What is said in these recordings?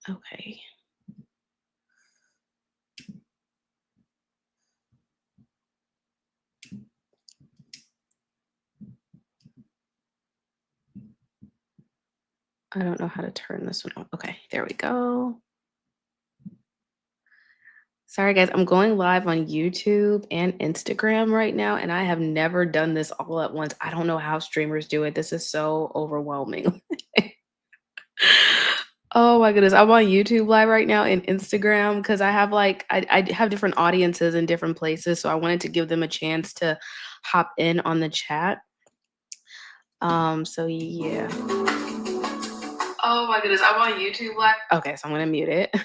Okay. I don't know how to turn this one on. Okay, there we go. Sorry, guys. I'm going live on YouTube and Instagram right now, and I have never done this all at once. I don't know how streamers do it. This is so overwhelming. Oh my goodness. I'm on YouTube live right now and Instagram because I have I have different audiences in different places. So I wanted to give them a chance to hop in on the chat. So yeah. Oh my goodness, I'm on YouTube live. Okay, so I'm gonna mute it.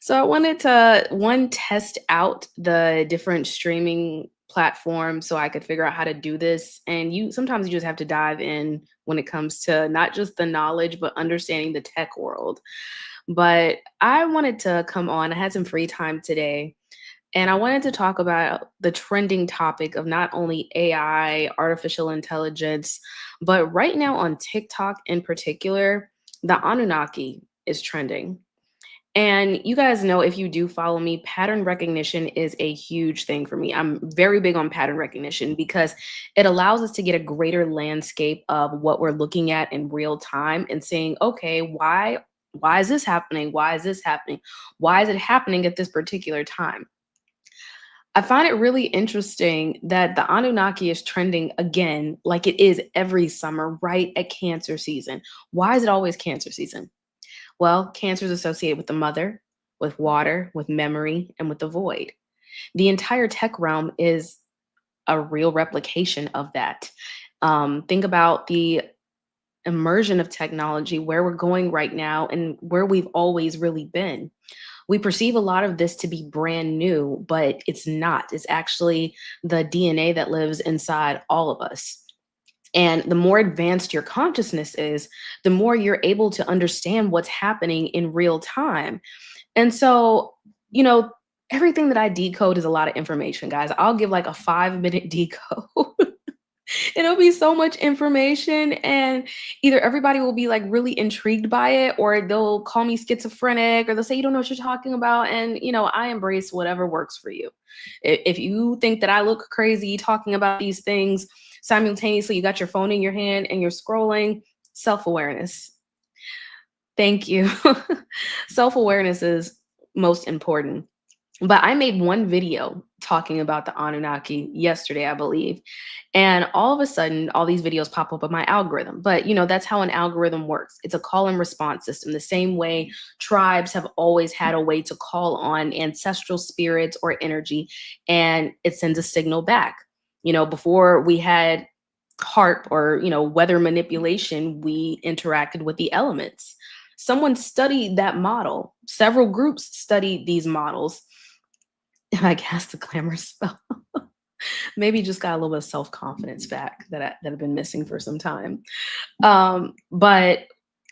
So I wanted to one test out the different streaming platforms so I could figure out how to do this. And you sometimes you just have to dive in when it comes to not just the knowledge, but understanding the tech world. But I wanted to come on. I had some free time today, and I wanted to talk about the trending topic of not only AI, artificial intelligence, but right now on TikTok in particular, the Anunnaki is trending. And you guys know, if you do follow me, pattern recognition is a huge thing for me. I'm very big on pattern recognition because it allows us to get a greater landscape of what we're looking at in real time and saying, okay, why is this happening? Why is this happening? Why is it happening at this particular time? I find it really interesting that the Anunnaki is trending again, like it is every summer, right at Cancer season. Why is it always Cancer season? Well, cancer is associated with the mother, with water, with memory, and with the void. The entire tech realm is a real replication of that. Think about the immersion of technology, where we're going right now, and where we've always really been. We perceive a lot of this to be brand new, but it's not. It's actually the DNA that lives inside all of us. And the more advanced your consciousness is, the more you're able to understand what's happening in real time. And so, you know, everything that I decode is a lot of information, guys. I'll give like a 5-minute decode. It'll be so much information, and either everybody will be like really intrigued by it, or they'll call me schizophrenic, or they'll say you don't know what you're talking about. And I embrace whatever works for you. If you think that I look crazy talking about these things simultaneously, you got your phone in your hand and you're scrolling, self-awareness. Thank you. Self-awareness is most important. But I made one video talking about the Anunnaki yesterday, I believe. And all of a sudden, all these videos pop up on my algorithm. But, that's how an algorithm works. It's a call and response system, the same way tribes have always had a way to call on ancestral spirits or energy, and it sends a signal back. Before we had HARP or, weather manipulation, we interacted with the elements. Someone studied that model. Several groups studied these models, and I cast the glamour spell. Maybe just got a little bit of self-confidence back that I've been missing for some time. But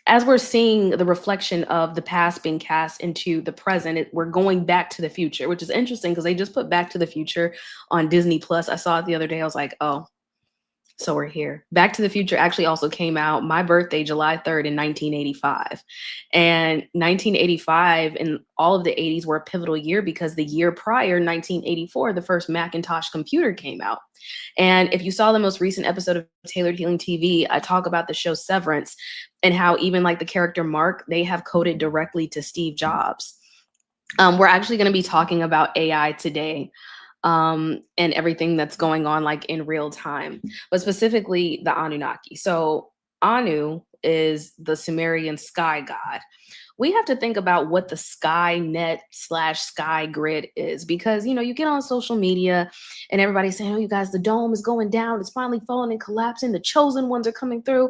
as we're seeing the reflection of the past being cast into the present, we're going back to the future, which is interesting because they just put Back to the Future on Disney Plus. I saw it the other day. I was like, oh, so we're here. Back to the Future actually also came out my birthday, July 3rd in 1985. And 1985 and all of the 80s were a pivotal year because the year prior, 1984, the first Macintosh computer came out. And if you saw the most recent episode of Tailored Healing TV, I talk about the show Severance and how even like the character Mark, they have coded directly to Steve Jobs. We're actually going to be talking about AI today, and everything that's going on like in real time, but specifically the Anunnaki. So Anu is the Sumerian sky god. We have to think about what the sky net slash sky grid is, because you get on social media and everybody's saying, oh, you guys, the dome is going down, it's finally falling and collapsing, the chosen ones are coming through.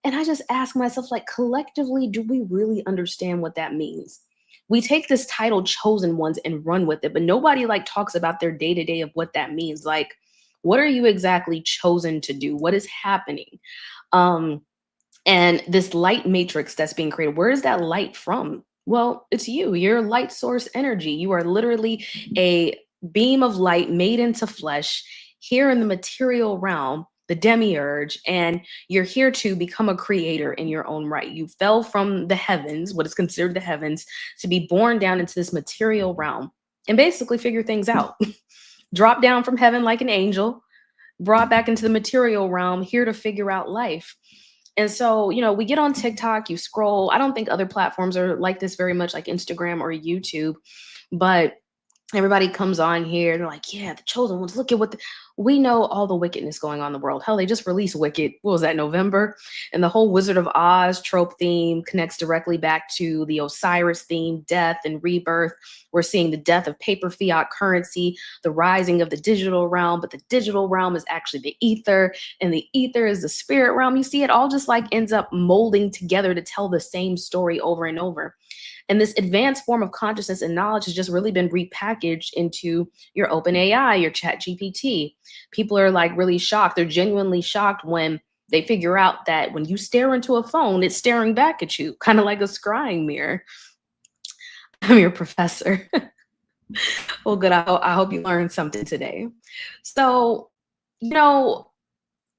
And I just ask myself, like, collectively, do we really understand what that means? We take this title chosen ones and run with it, but nobody like talks about their day to day of what that means. Like, what are you exactly chosen to do? What is happening? Um, and this light matrix that's being created, where is that light from? Well, it's you. You're light source energy. You are literally a beam of light made into flesh here in the material realm. the demiurge, and you're here to become a creator in your own right. You fell from the heavens, what is considered the heavens, to be born down into this material realm and basically figure things out. Drop down from heaven like an angel, brought back into the material realm, here to figure out life. And so, we get on TikTok, you scroll. I don't think other platforms are like this very much, like Instagram or YouTube, but everybody comes on here. They're like, yeah, the chosen ones. Look at we know all the wickedness going on in the world. Hell, they just released Wicked. What was that, November? And the whole Wizard of Oz trope theme connects directly back to the Osiris theme, death and rebirth. We're seeing the death of paper fiat currency, the rising of the digital realm, but the digital realm is actually the ether, and the ether is the spirit realm. You see, it all just like ends up molding together to tell the same story over and over. And this advanced form of consciousness and knowledge has just really been repackaged into your open AI, your chat GPT. People are like really shocked. They're genuinely shocked when they figure out that when you stare into a phone, it's staring back at you, kind of like a scrying mirror. I'm your professor. Well, good. I hope you learned something today. So, you know,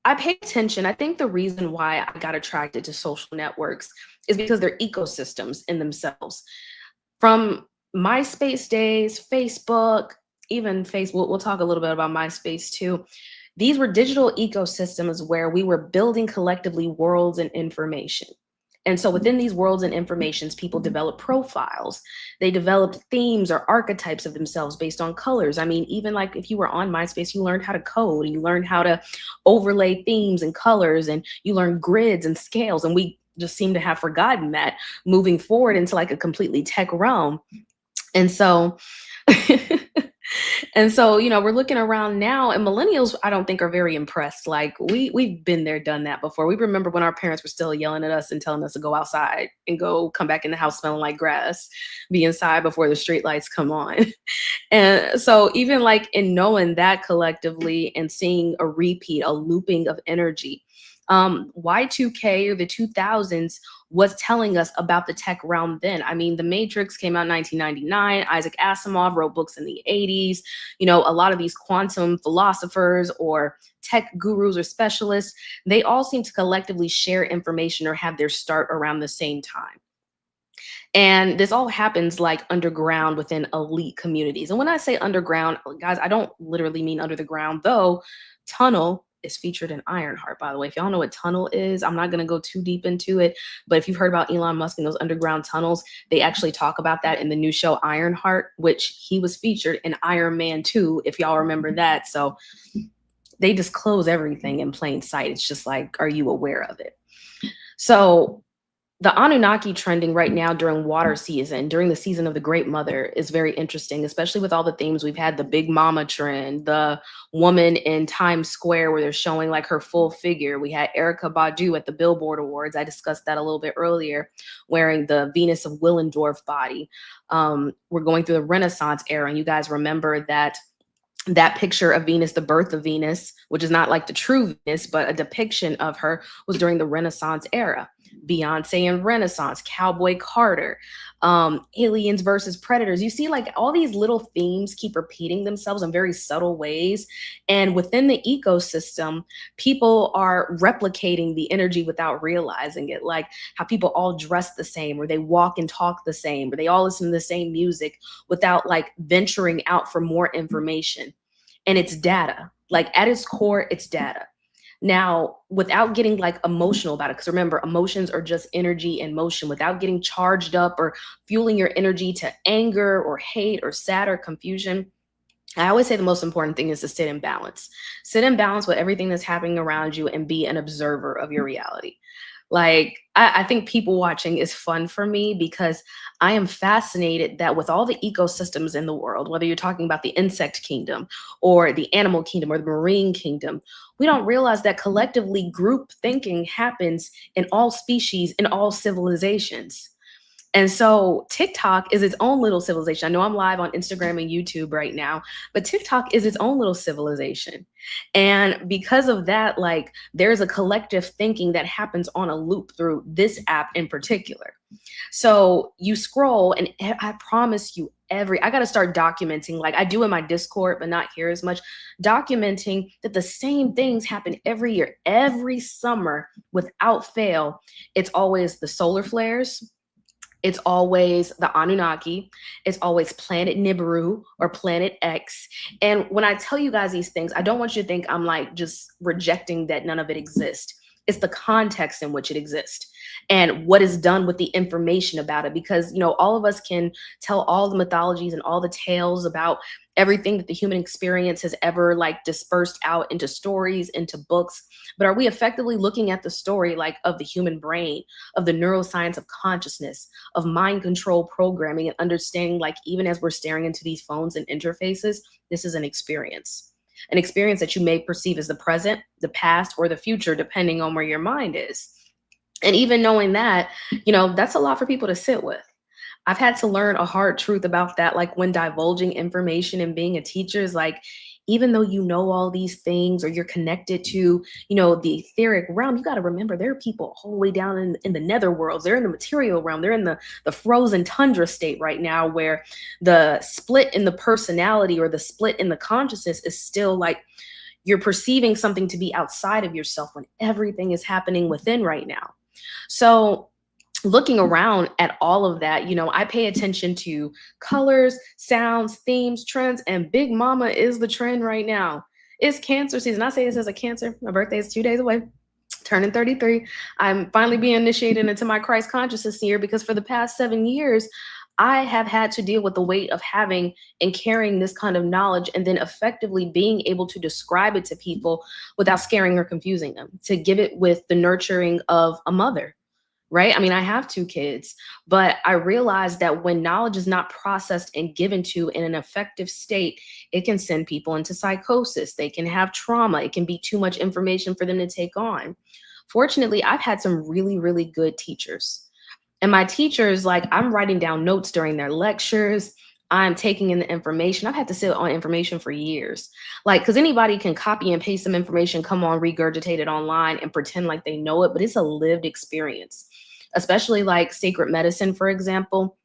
I pay attention. I think the reason why I got attracted to social networks is because they're ecosystems in themselves. From MySpace days, Facebook, even Facebook, we'll talk a little bit about MySpace too. These were digital ecosystems where we were building collectively worlds and information. And so within these worlds and informations, people develop profiles. They developed themes or archetypes of themselves based on colors. I mean, even like if you were on MySpace, you learned how to code and you learned how to overlay themes and colors, and you learned grids and scales. And we just seem to have forgotten that moving forward into like a completely tech realm. And so and so, we're looking around now, and millennials, I don't think, are very impressed. Like we've been there, done that before. We remember when our parents were still yelling at us and telling us to go outside and go come back in the house smelling like grass, be inside before the street lights come on. And so even like in knowing that collectively and seeing a repeat, a looping of energy, Y2K or the 2000s was telling us about the tech realm then. I mean, The Matrix came out in 1999. Isaac Asimov wrote books in the 80s. A lot of these quantum philosophers or tech gurus or specialists, they all seem to collectively share information or have their start around the same time. And this all happens like underground within elite communities. And when I say underground, guys, I don't literally mean under the ground, though. Tunnel is featured in Ironheart, by the way. If y'all know what tunnel is, I'm not going to go too deep into it. But if you've heard about Elon Musk and those underground tunnels, they actually talk about that in the new show Ironheart, which he was featured in Iron Man 2, if y'all remember that. So they disclose everything in plain sight. It's just like, are you aware of it? So the Anunnaki trending right now during water season, during the season of the Great Mother, is very interesting, especially with all the themes we've had. The Big Mama trend, the woman in Times Square where they're showing like her full figure. We had Erica Badu at the Billboard Awards. I discussed that a little bit earlier, wearing the Venus of Willendorf body. We're going through the Renaissance era, and you guys remember that picture of Venus, the birth of Venus, which is not like the true Venus, but a depiction of her, was during the Renaissance era. Beyonce and Renaissance, Cowboy Carter, aliens versus predators. You see like all these little themes keep repeating themselves in very subtle ways. And within the ecosystem, people are replicating the energy without realizing it. Like how people all dress the same, or they walk and talk the same, or they all listen to the same music without like venturing out for more information. And it's data. Like at its core, it's data. Now, without getting like emotional about it, because remember, emotions are just energy in motion, without getting charged up or fueling your energy to anger or hate or sad or confusion. I always say the most important thing is to sit in balance. Sit in balance with everything that's happening around you and be an observer of your reality. Like, I think people watching is fun for me because I am fascinated that with all the ecosystems in the world, whether you're talking about the insect kingdom or the animal kingdom or the marine kingdom, we don't realize that collectively group thinking happens in all species, in all civilizations. And so TikTok is its own little civilization. I know I'm live on Instagram and YouTube right now, but TikTok is its own little civilization. And because of that, like there's a collective thinking that happens on a loop through this app in particular. So you scroll, and I promise you, I got to start documenting, like I do in my Discord, but not here as much, documenting that the same things happen every year, every summer without fail. It's always the solar flares. It's always the Anunnaki. It's always Planet Nibiru or Planet X. And when I tell you guys these things, I don't want you to think I'm like just rejecting that none of it exists. It's the context in which it exists and what is done with the information about it. Because, all of us can tell all the mythologies and all the tales about everything that the human experience has ever like dispersed out into stories, into books. But are we effectively looking at the story like of the human brain, of the neuroscience of consciousness, of mind control programming, and understanding, like, even as we're staring into these phones and interfaces, this is an experience that you may perceive as the present, the past, or the future, depending on where your mind is. And even knowing that, that's a lot for people to sit with. I've had to learn a hard truth about that. Like when divulging information and being a teacher is like, even though you know all these things or you're connected to, the etheric realm, you got to remember there are people all the way down in the nether worlds. They're in the material realm. They're in the frozen tundra state right now, where the split in the personality or the split in the consciousness is still like you're perceiving something to be outside of yourself when everything is happening within right now. So looking around at all of that, I pay attention to colors, sounds, themes, trends, and Big Mama is the trend right now. It's Cancer season. I say this as a Cancer. My birthday is 2 days away, turning 33. I'm finally being initiated into my Christ consciousness year, because for the past 7 years, I have had to deal with the weight of having and carrying this kind of knowledge, and then effectively being able to describe it to people without scaring or confusing them, to give it with the nurturing of a mother. Right? I mean, I have 2 kids, but I realized that when knowledge is not processed and given to in an effective state, it can send people into psychosis. They can have trauma. It can be too much information for them to take on. Fortunately, I've had some really, really good teachers. And my teachers, like, I'm writing down notes during their lectures. I'm taking in the information. I've had to sit on information for years. Like, because anybody can copy and paste some information, come on, regurgitate it online and pretend like they know it, but it's a lived experience, especially like sacred medicine, for example.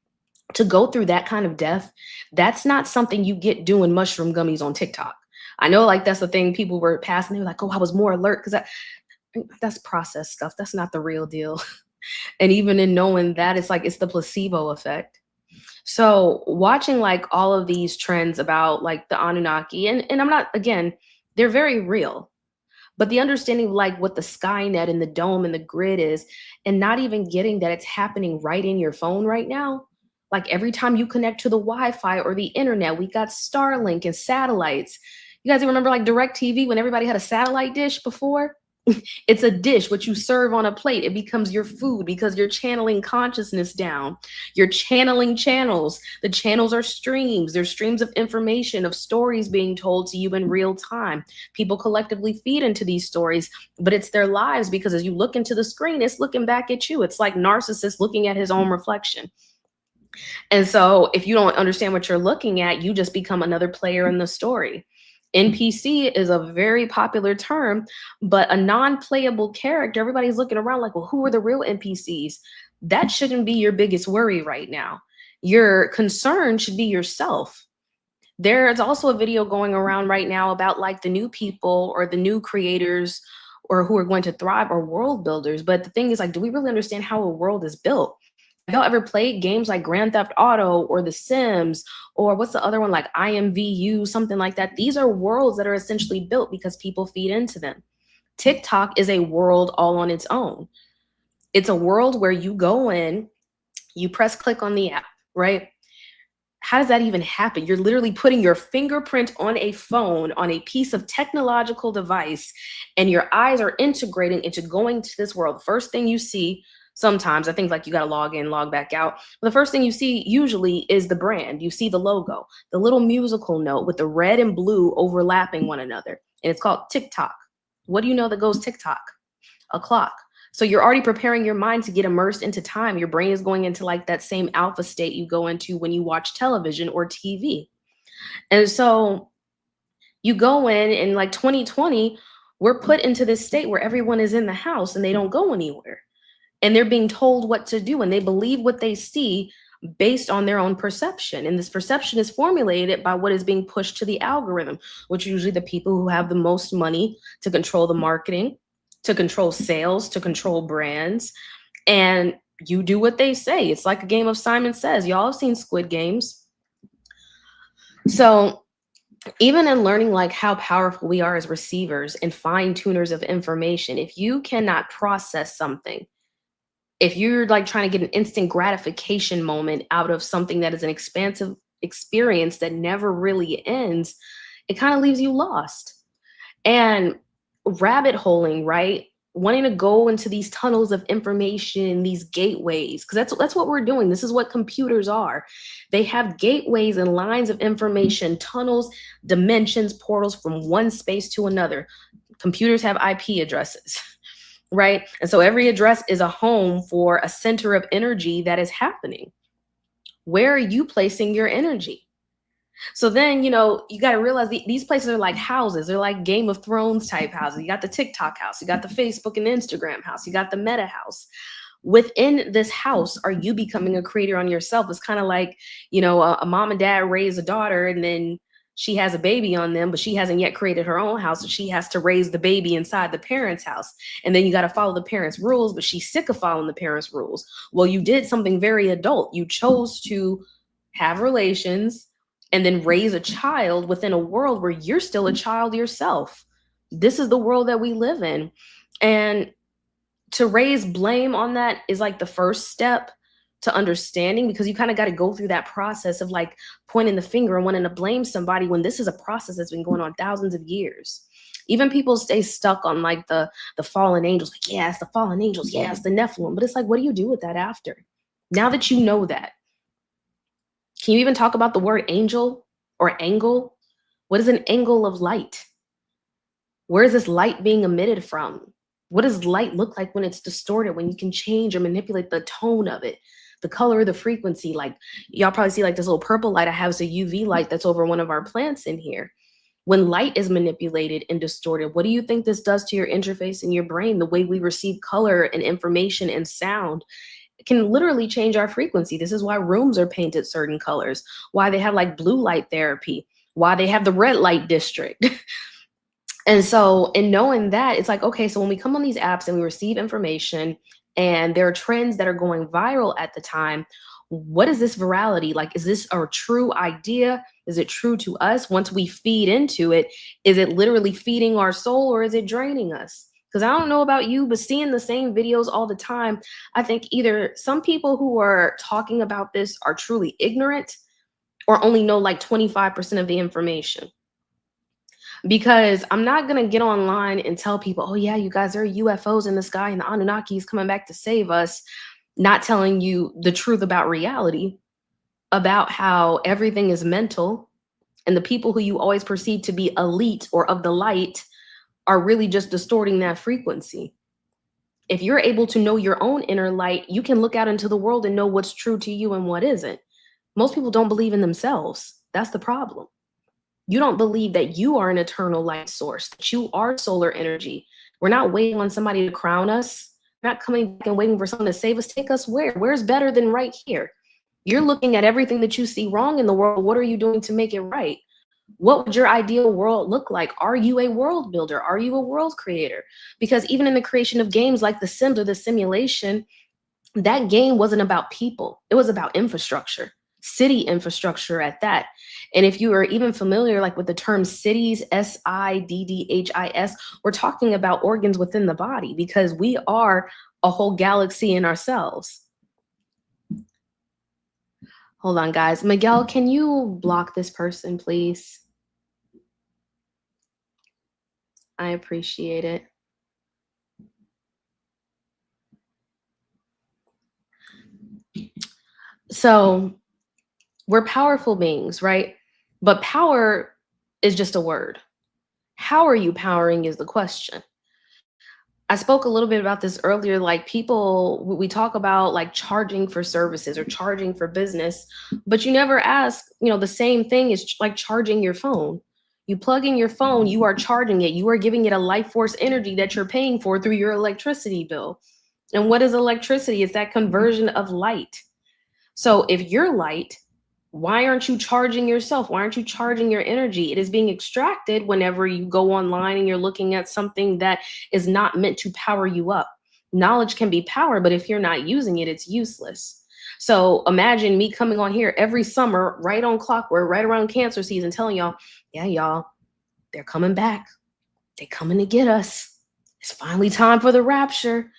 To go through that kind of death, that's not something you get doing mushroom gummies on TikTok. I know, like, that's the thing people were passing. They were like, oh, I was more alert because that's processed stuff. That's not the real deal. And even in knowing that, it's like it's the placebo effect. So watching like all of these trends about like the Anunnaki, and I'm not, again, they're very real, but the understanding like what the Skynet and the dome and the grid is, and not even getting that it's happening right in your phone right now. Like every time you connect to the Wi-Fi or the internet, we got Starlink and satellites. You guys remember like DirecTV when everybody had a satellite dish before? It's a dish, what you serve on a plate. It becomes your food because you're channeling consciousness down. You're channeling channels. The channels are streams. They're streams of information, of stories being told to you in real time. People collectively feed into these stories, but it's their lives, because as you look into the screen, it's looking back at you. It's like narcissist looking at his own reflection. And so if you don't understand what you're looking at, you just become another player in the story. NPC is a very popular term, but a non-playable character, everybody's looking around like, well, who are the real NPCs? That shouldn't be your biggest worry right now. Your concern should be yourself. There's also a video going around right now about like the new people or the new creators or who are going to thrive or world builders. But the thing is, like, do we really understand how a world is built? Have y'all ever played games like Grand Theft Auto or The Sims, or what's the other one, like IMVU, something like that? These are worlds that are essentially built because people feed into them. TikTok is a world all on its own. It's a world where you go in, you press click on the app, right? How does that even happen? You're literally putting your fingerprint on a phone, on a piece of technological device, and your eyes are integrating into going to this world. The first thing you see, sometimes I think like you got to log in, log back out. But the first thing you see usually is the brand. You see the logo, the little musical note with the red and blue overlapping one another. And it's called TikTok. What do you know that goes TikTok? A clock. So you're already preparing your mind to get immersed into time. Your brain is going into like that same alpha state you go into when you watch television or TV. And so you go in like 2020, we're put into this state where everyone is in the house and they don't go anywhere. and they're being told what to do, and they believe what they see based on their own perception. And this perception is formulated by what is being pushed to the algorithm, which are usually the people who have the most money to control the marketing, to control sales, to control brands. And you do what they say. It's like a game of Simon Says. Y'all have seen Squid Games. So even in learning like how powerful we are as receivers and fine tuners of information, if you cannot process something, if you're like trying to get an instant gratification moment out of something that is an expansive experience that never really ends, it kind of leaves you lost. And rabbit holing, right? Wanting to go into these tunnels of information, these gateways, because that's what we're doing. This is what computers are. They have gateways and lines of information, tunnels, dimensions, portals from one space to another. Computers have IP addresses, right? And so every address is a home for a center of energy that is happening. Where are you placing your energy? So then, you got to realize these places are like houses. They're like Game of Thrones type houses. You got the TikTok house, you got the Facebook and Instagram house, you got the Meta house. Within this house, are you becoming a creator on yourself? It's kind of like, a mom and dad raise a daughter, and then she has a baby on them, but she hasn't yet created her own house. So she has to raise the baby inside the parents' house. And then you got to follow the parents' rules, but she's sick of following the parents' rules. Well, you did something very adult. You chose to have relations and then raise a child within a world where you're still a child yourself. This is the world that we live in. And to raise blame on that is like the first step to understanding, because you kind of got to go through that process of like pointing the finger and wanting to blame somebody when this is a process that's been going on thousands of years. Even people stay stuck on like the fallen angels. Like, yeah, it's the fallen angels. Yeah, it's the Nephilim. But it's like, what do you do with that after? Now that you know that, can you even talk about the word angel or angle? What is an angle of light? Where is this light being emitted from? What does light look like when it's distorted, when you can change or manipulate the tone of it, the color, the frequency? Like, y'all probably see like this little purple light I have is a UV light that's over one of our plants in here. When light is manipulated and distorted, what do you think this does to your interface in your brain? The way we receive color and information and sound can literally change our frequency. This is why rooms are painted certain colors, why they have like blue light therapy, why they have the red light district. And so in knowing that, it's like, okay, so when we come on these apps and we receive information and there are trends that are going viral at the time, what is this virality? Like, is this a true idea? Is it true to us? Once we feed into it, is it literally feeding our soul, or is it draining us? Because I don't know about you, but seeing the same videos all the time, I think either some people who are talking about this are truly ignorant or only know like 25% of the information. Because I'm not going to get online and tell people, oh yeah, you guys, there are UFOs in the sky and the Anunnaki is coming back to save us, not telling you the truth about reality, about how everything is mental, and the people who you always perceive to be elite or of the light are really just distorting that frequency. If you're able to know your own inner light, you can look out into the world and know what's true to you and what isn't. Most people don't believe in themselves. That's the problem. You don't believe that you are an eternal light source, that you are solar energy. We're not waiting on somebody to crown us. We're not coming back and waiting for someone to save us. Take us where? Where's better than right here? You're looking at everything that you see wrong in the world. What are you doing to make it right? What would your ideal world look like? Are you a world builder? Are you a world creator? Because even in the creation of games like The Sims or the simulation, that game wasn't about people. It was about infrastructure, city infrastructure at that. And if you are even familiar like with the term cities, SIDDHIS, we're talking about organs within the body, because we are a whole galaxy in ourselves. Hold on, guys. Miguel, can you block this person, please? I appreciate it. So we're powerful beings, right? But power is just a word. How are you powering is the question. I spoke a little bit about this earlier. Like, people, we talk about like charging for services or charging for business, but you never ask, the same thing is like charging your phone. You plug in your phone, you are charging it. You are giving it a life force energy that you're paying for through your electricity bill. And what is electricity? It's that conversion of light. So if you're light, why aren't you charging yourself? Why aren't you charging your energy? It is being extracted whenever you go online and you're looking at something that is not meant to power you up. Knowledge can be power, but if you're not using it, it's useless. So imagine me coming on here every summer, right on clockwork, right around cancer season, telling y'all, yeah, y'all, they're coming back. They're coming to get us. It's finally time for the rapture.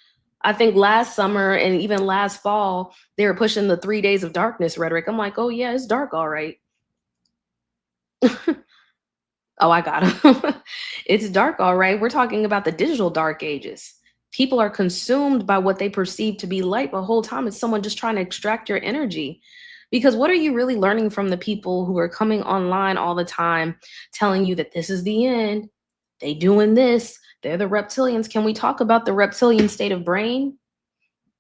I think last summer and even last fall, they were pushing the 3 days of darkness rhetoric. I'm like, oh, yeah, it's dark, all right. Oh, I got him. It's dark, all right. We're talking about the digital dark ages. People are consumed by what they perceive to be light, but the whole time it's someone just trying to extract your energy. Because what are you really learning from the people who are coming online all the time telling you that this is the end? They doing this. They're the reptilians. Can we talk about the reptilian state of brain?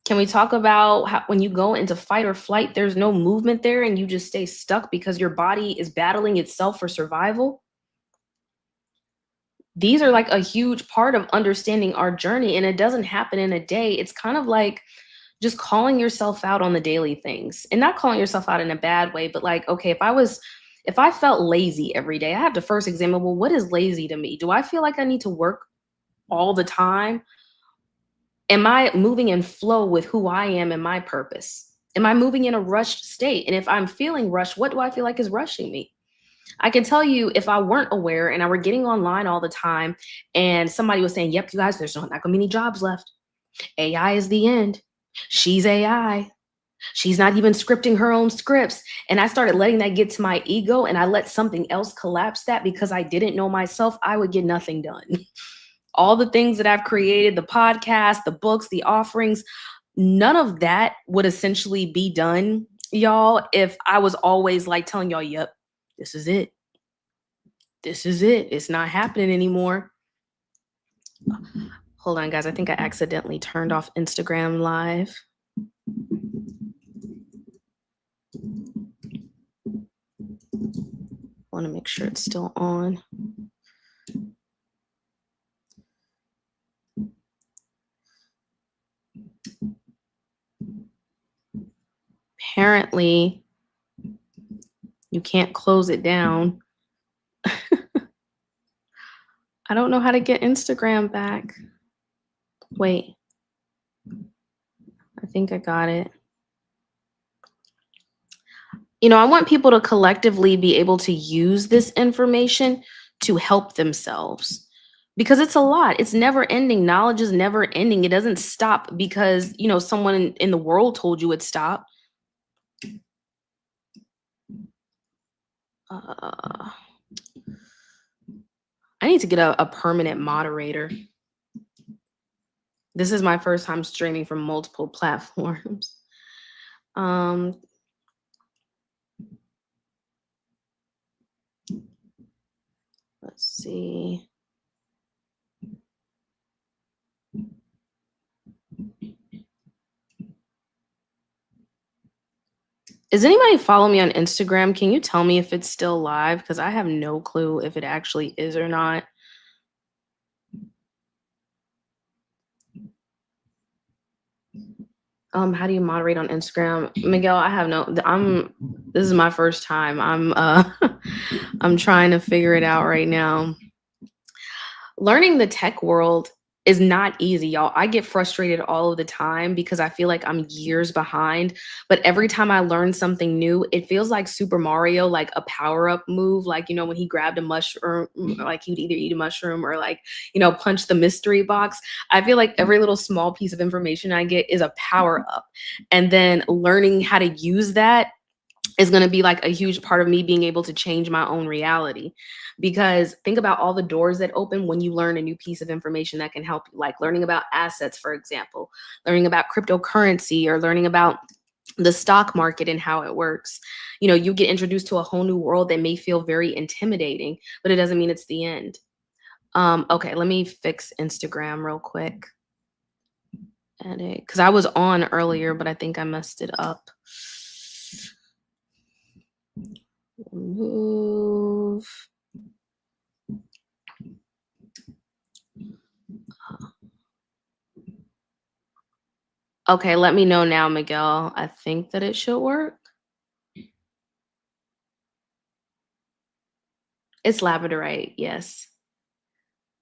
Can we talk about how when you go into fight or flight, there's no movement there and you just stay stuck because your body is battling itself for survival? These are like a huge part of understanding our journey, and it doesn't happen in a day. It's kind of like just calling yourself out on the daily things, and not calling yourself out in a bad way, but like, okay, if I felt lazy every day, I have to first examine, well, what is lazy to me? Do I feel like I need to work all the time? Am I moving in flow with who I am and my purpose? Am I moving in a rushed state? And if I'm feeling rushed, what do I feel like is rushing me? I can tell you if I weren't aware and I were getting online all the time and somebody was saying, yep, you guys, there's not going to be any jobs left. AI is the end. She's AI. She's not even scripting her own scripts. And I started letting that get to my ego and I let something else collapse that because I didn't know myself, I would get nothing done. All the things that I've created, the podcast, the books, the offerings, none of that would essentially be done, y'all, if I was always like telling y'all, yep, this is it. This is it. It's not happening anymore. Hold on, guys. I think I accidentally turned off Instagram Live. Want to make sure it's still on. Apparently, you can't close it down. I don't know how to get Instagram back. Wait. I think I got it. You know, I want people to collectively be able to use this information to help themselves because it's a lot. It's never ending. Knowledge is never ending. It doesn't stop because, you know, someone in the world told you it stopped. I need to get a permanent moderator. This is my first time streaming from multiple platforms. Let's see. Is anybody following me on Instagram? Can you tell me if it's still live? Because I have no clue if it actually is or not. How do you moderate on Instagram? Miguel, I have no, this is my first time. I'm trying to figure it out right now. Learning the tech world is not easy, y'all. I get frustrated all of the time because I feel like I'm years behind. But every time I learn something new, it feels like Super Mario, like a power-up move. Like, you know, when he grabbed a mushroom, like he would either eat a mushroom or like, you know, punch the mystery box. I feel like every little small piece of information I get is a power-up. And then learning how to use that is going to be like a huge part of me being able to change my own reality. Because think about all the doors that open when you learn a new piece of information that can help you, like learning about assets, for example, learning about cryptocurrency or learning about the stock market and how it works. You know, you get introduced to a whole new world that may feel very intimidating, but it doesn't mean it's the end. Okay, let me fix Instagram real quick. Edit, because I was on earlier, but I think I messed it up. Move. Okay, let me know now, Miguel. I think that it should work. It's labradorite, yes.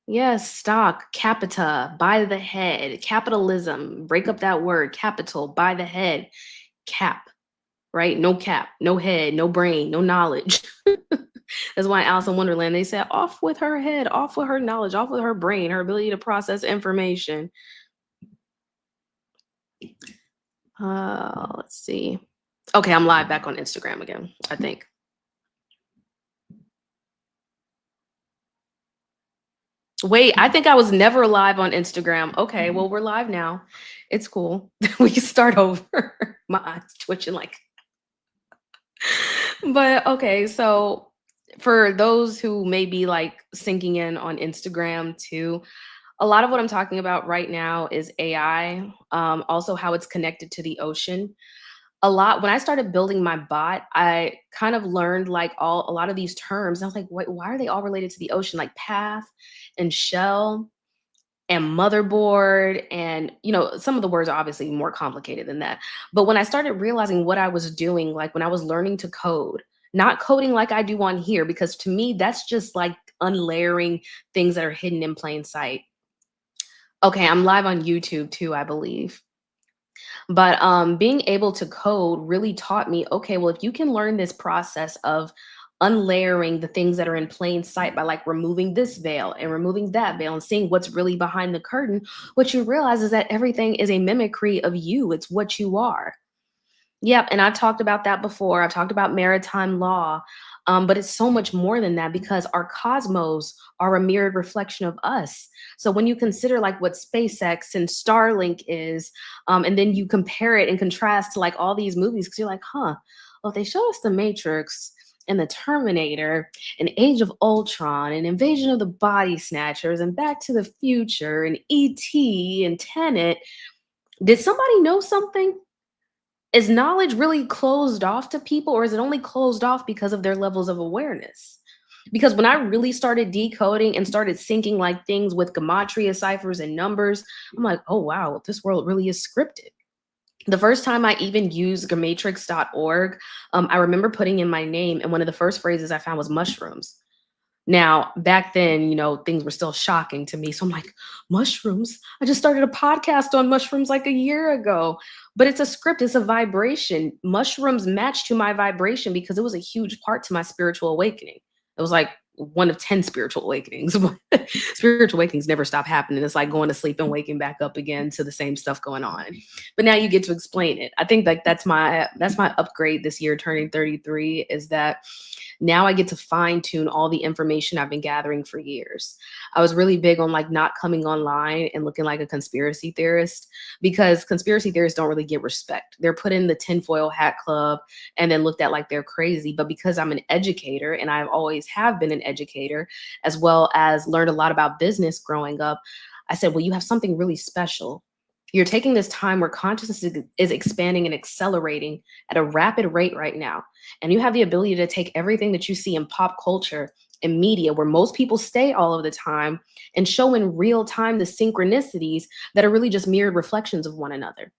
Yes, stock, capita, by the head, capitalism, break up that word, capital, by the head, cap, right? No cap, no head, no brain, no knowledge. That's why Alice in Wonderland, they said, off with her head, off with her knowledge, off with her brain, her ability to process information. Let's see. Okay, I'm live back on Instagram again, I think. Wait, I think I was never live on Instagram. Okay, well, we're live now. It's cool. We can start over. My eyes twitching like. But okay, so for those who may be like sinking in on Instagram too, a lot of what I'm talking about right now is AI, also how it's connected to the ocean. A lot when I started building my bot, I kind of learned like a lot of these terms. I was like, wait, why are they all related to the ocean? Like path and shell and motherboard, and some of the words are obviously more complicated than that. But when I started realizing what I was doing, like when I was learning to code, not coding like I do on here, because to me that's just like unlayering things that are hidden in plain sight. Okay, I'm live on YouTube too, I believe. But being able to code really taught me, okay, well, if you can learn this process of unlayering the things that are in plain sight by like removing this veil and removing that veil and seeing what's really behind the curtain, what you realize is that everything is a mimicry of you. It's what you are. Yep, and I've talked about that before. I've talked about maritime law, but it's so much more than that because our cosmos are a mirrored reflection of us. So when you consider like what SpaceX and Starlink is, and then you compare it and contrast to like all these movies, because you're like, huh, well, if they show us the Matrix and the Terminator and Age of Ultron and Invasion of the Body Snatchers and Back to the Future and ET and Tenet, did somebody know something? Is knowledge really closed off to people, or is it only closed off because of their levels of awareness? Because when I really started decoding and started syncing like things with gematria ciphers and numbers, I'm like, oh wow, this world really is scripted. The first time I even used gematrix.org, I remember putting in my name, and one of the first phrases I found was mushrooms. Now, back then, things were still shocking to me. So I'm like, mushrooms? I just started a podcast on mushrooms like a year ago. But it's a script, it's a vibration. Mushrooms matched to my vibration because it was a huge part to my spiritual awakening. It was like one of 10 spiritual awakenings. Spiritual awakenings never stop happening. It's like going to sleep and waking back up again to the same stuff going on. But now you get to explain it. I think like that's my upgrade this year, turning 33, is that now I get to fine tune all the information I've been gathering for years. I was really big on like not coming online and looking like a conspiracy theorist, because conspiracy theorists don't really get respect. They're put in the tinfoil hat club and then looked at like they're crazy. But because I'm an educator and I've always have been an educator, as well as learned a lot about business growing up, I said, well, you have something really special. You're taking this time where consciousness is expanding and accelerating at a rapid rate right now. And you have the ability to take everything that you see in pop culture and media, where most people stay all of the time, and show in real time the synchronicities that are really just mirrored reflections of one another.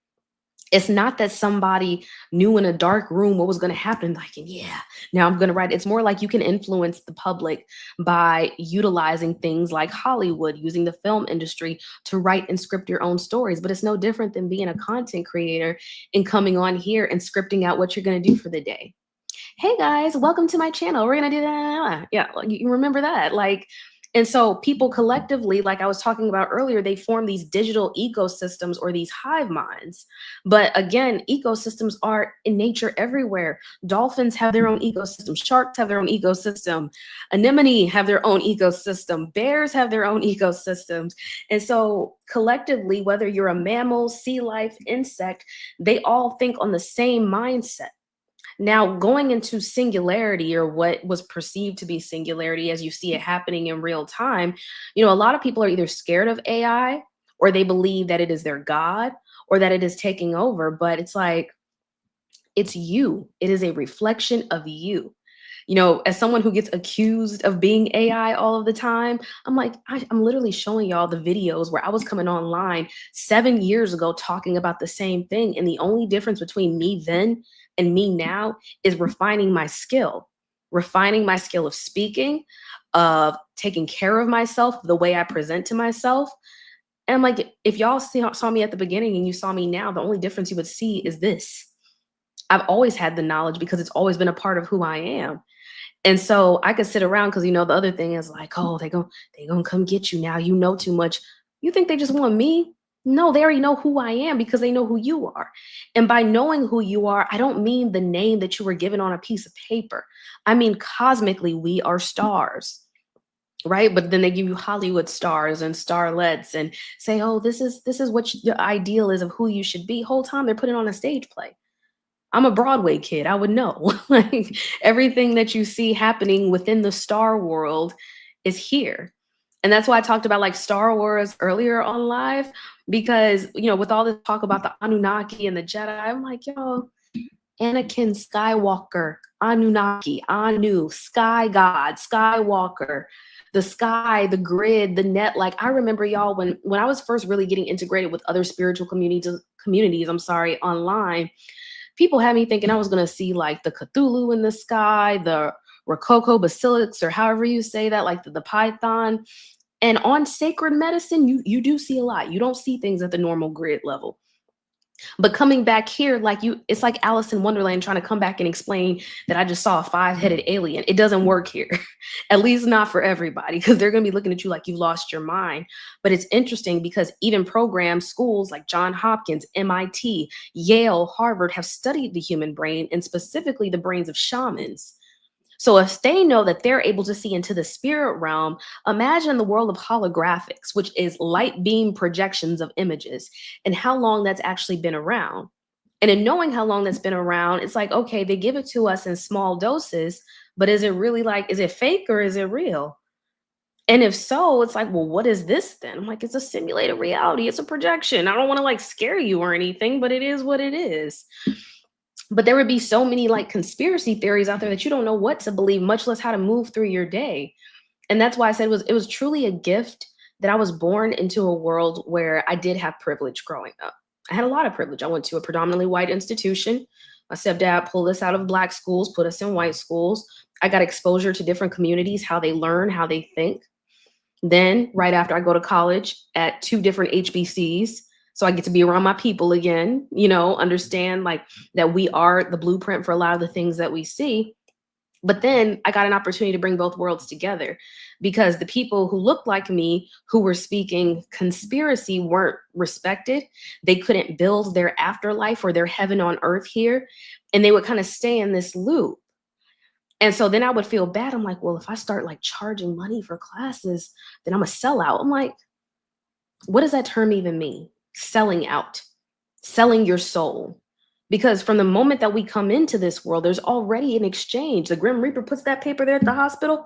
It's not that somebody knew in a dark room what was going to happen. Like, yeah, now I'm going to write. It's more like you can influence the public by utilizing things like Hollywood, using the film industry to write and script your own stories. But it's no different than being a content creator and coming on here and scripting out what you're going to do for the day. Hey guys, welcome to my channel. We're going to do that. Yeah, like, you remember that. Like, and so people collectively, like I was talking about earlier, they form these digital ecosystems or these hive minds. But again, ecosystems are in nature everywhere. Dolphins have their own ecosystem. Sharks have their own ecosystem. Anemone have their own ecosystem. Bears have their own ecosystems. And so collectively, whether you're a mammal, sea life, insect, they all think on the same mindset. Now, going into singularity, or what was perceived to be singularity as you see it happening in real time, a lot of people are either scared of AI, or they believe that it is their God, or that it is taking over. But it's like, it's you. It is a reflection of you. As someone who gets accused of being AI all of the time, I'm like, I'm literally showing y'all the videos where I was coming online 7 years ago talking about the same thing. And the only difference between me then and me now is refining my skill of speaking, of taking care of myself, the way I present to myself. And I'm like, if y'all saw me at the beginning and you saw me now, the only difference you would see is this. I've always had the knowledge because it's always been a part of who I am. And so I could sit around because the other thing is like, oh, they gonna come get you now. You know too much. You think they just want me? No, they already know who I am because they know who you are. And by knowing who you are, I don't mean the name that you were given on a piece of paper. I mean cosmically, we are stars. Right. But then they give you Hollywood stars and starlets and say, oh, this is what your ideal is of who you should be. Whole time they're putting on a stage play. I'm a Broadway kid. I would know. Like everything that you see happening within the Star world is here. And that's why I talked about like Star Wars earlier on live, because, with all this talk about the Anunnaki and the Jedi, I'm like, yo, Anakin Skywalker, Anunnaki, Anu, Sky God, Skywalker, the sky, the grid, the net. Like I remember y'all when I was first really getting integrated with other spiritual communities, online, people had me thinking I was going to see like the Cthulhu in the sky, the Rococo basilics, or however you say that, like the python. And on sacred medicine, you do see a lot. You don't see things at the normal grid level. But coming back here, it's like Alice in Wonderland trying to come back and explain that I just saw a 5-headed alien. It doesn't work here, at least not for everybody, because they're going to be looking at you like you've lost your mind. But it's interesting because even programs, schools like Johns Hopkins, MIT, Yale, Harvard have studied the human brain and specifically the brains of shamans. So if they know that they're able to see into the spirit realm, imagine the world of holographics, which is light beam projections of images, and how long that's actually been around. And in knowing how long that's been around, it's like, okay, they give it to us in small doses, but is it really is it fake or is it real? And if so, it's like, well, what is this then? I'm like, it's a simulated reality. It's a projection. I don't want to scare you or anything, but it is what it is. But there would be so many conspiracy theories out there that you don't know what to believe, much less how to move through your day. And that's why I said it was truly a gift that I was born into a world where I did have privilege growing up. I had a lot of privilege. I went to a predominantly white institution. My stepdad pulled us out of Black schools, put us in white schools. I got exposure to different communities, how they learn, how they think. Then right after I go to college at 2 different HBCs, so I get to be around my people again, understand that we are the blueprint for a lot of the things that we see. But then I got an opportunity to bring both worlds together because the people who looked like me, who were speaking conspiracy, weren't respected. They couldn't build their afterlife or their heaven on earth here. And they would kind of stay in this loop. And so then I would feel bad. I'm like, well, if I start charging money for classes, then I'm a sellout. I'm like, what does that term even mean? Selling out, selling your soul. Because from the moment that we come into this world, there's already an exchange. The Grim Reaper puts that paper there at the hospital,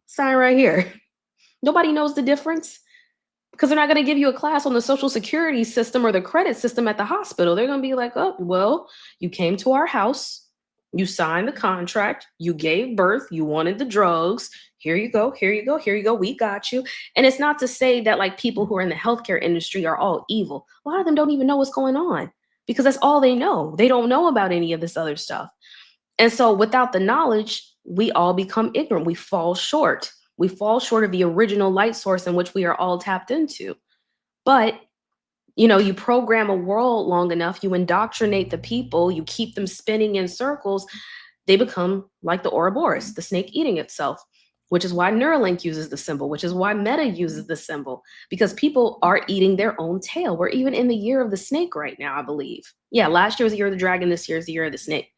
sign right here. Nobody knows the difference because they're not going to give you a class on the social security system or the credit system at the hospital. They're going to be like, oh, well, you came to our house, you signed the contract, you gave birth, you wanted the drugs. Here you go, here you go, here you go. We got you. And it's not to say that people who are in the healthcare industry are all evil. A lot of them don't even know what's going on because that's all they know. They don't know about any of this other stuff. And so without the knowledge, we all become ignorant. We fall short. We fall short of the original light source in which we are all tapped into. But you program a world long enough, you indoctrinate the people, you keep them spinning in circles, they become like the Ouroboros, the snake eating itself, which is why Neuralink uses the symbol, which is why Meta uses the symbol, because people are eating their own tail. We're even in the year of the snake right now, I believe. Yeah, last year was the year of the dragon, this year is the year of the snake.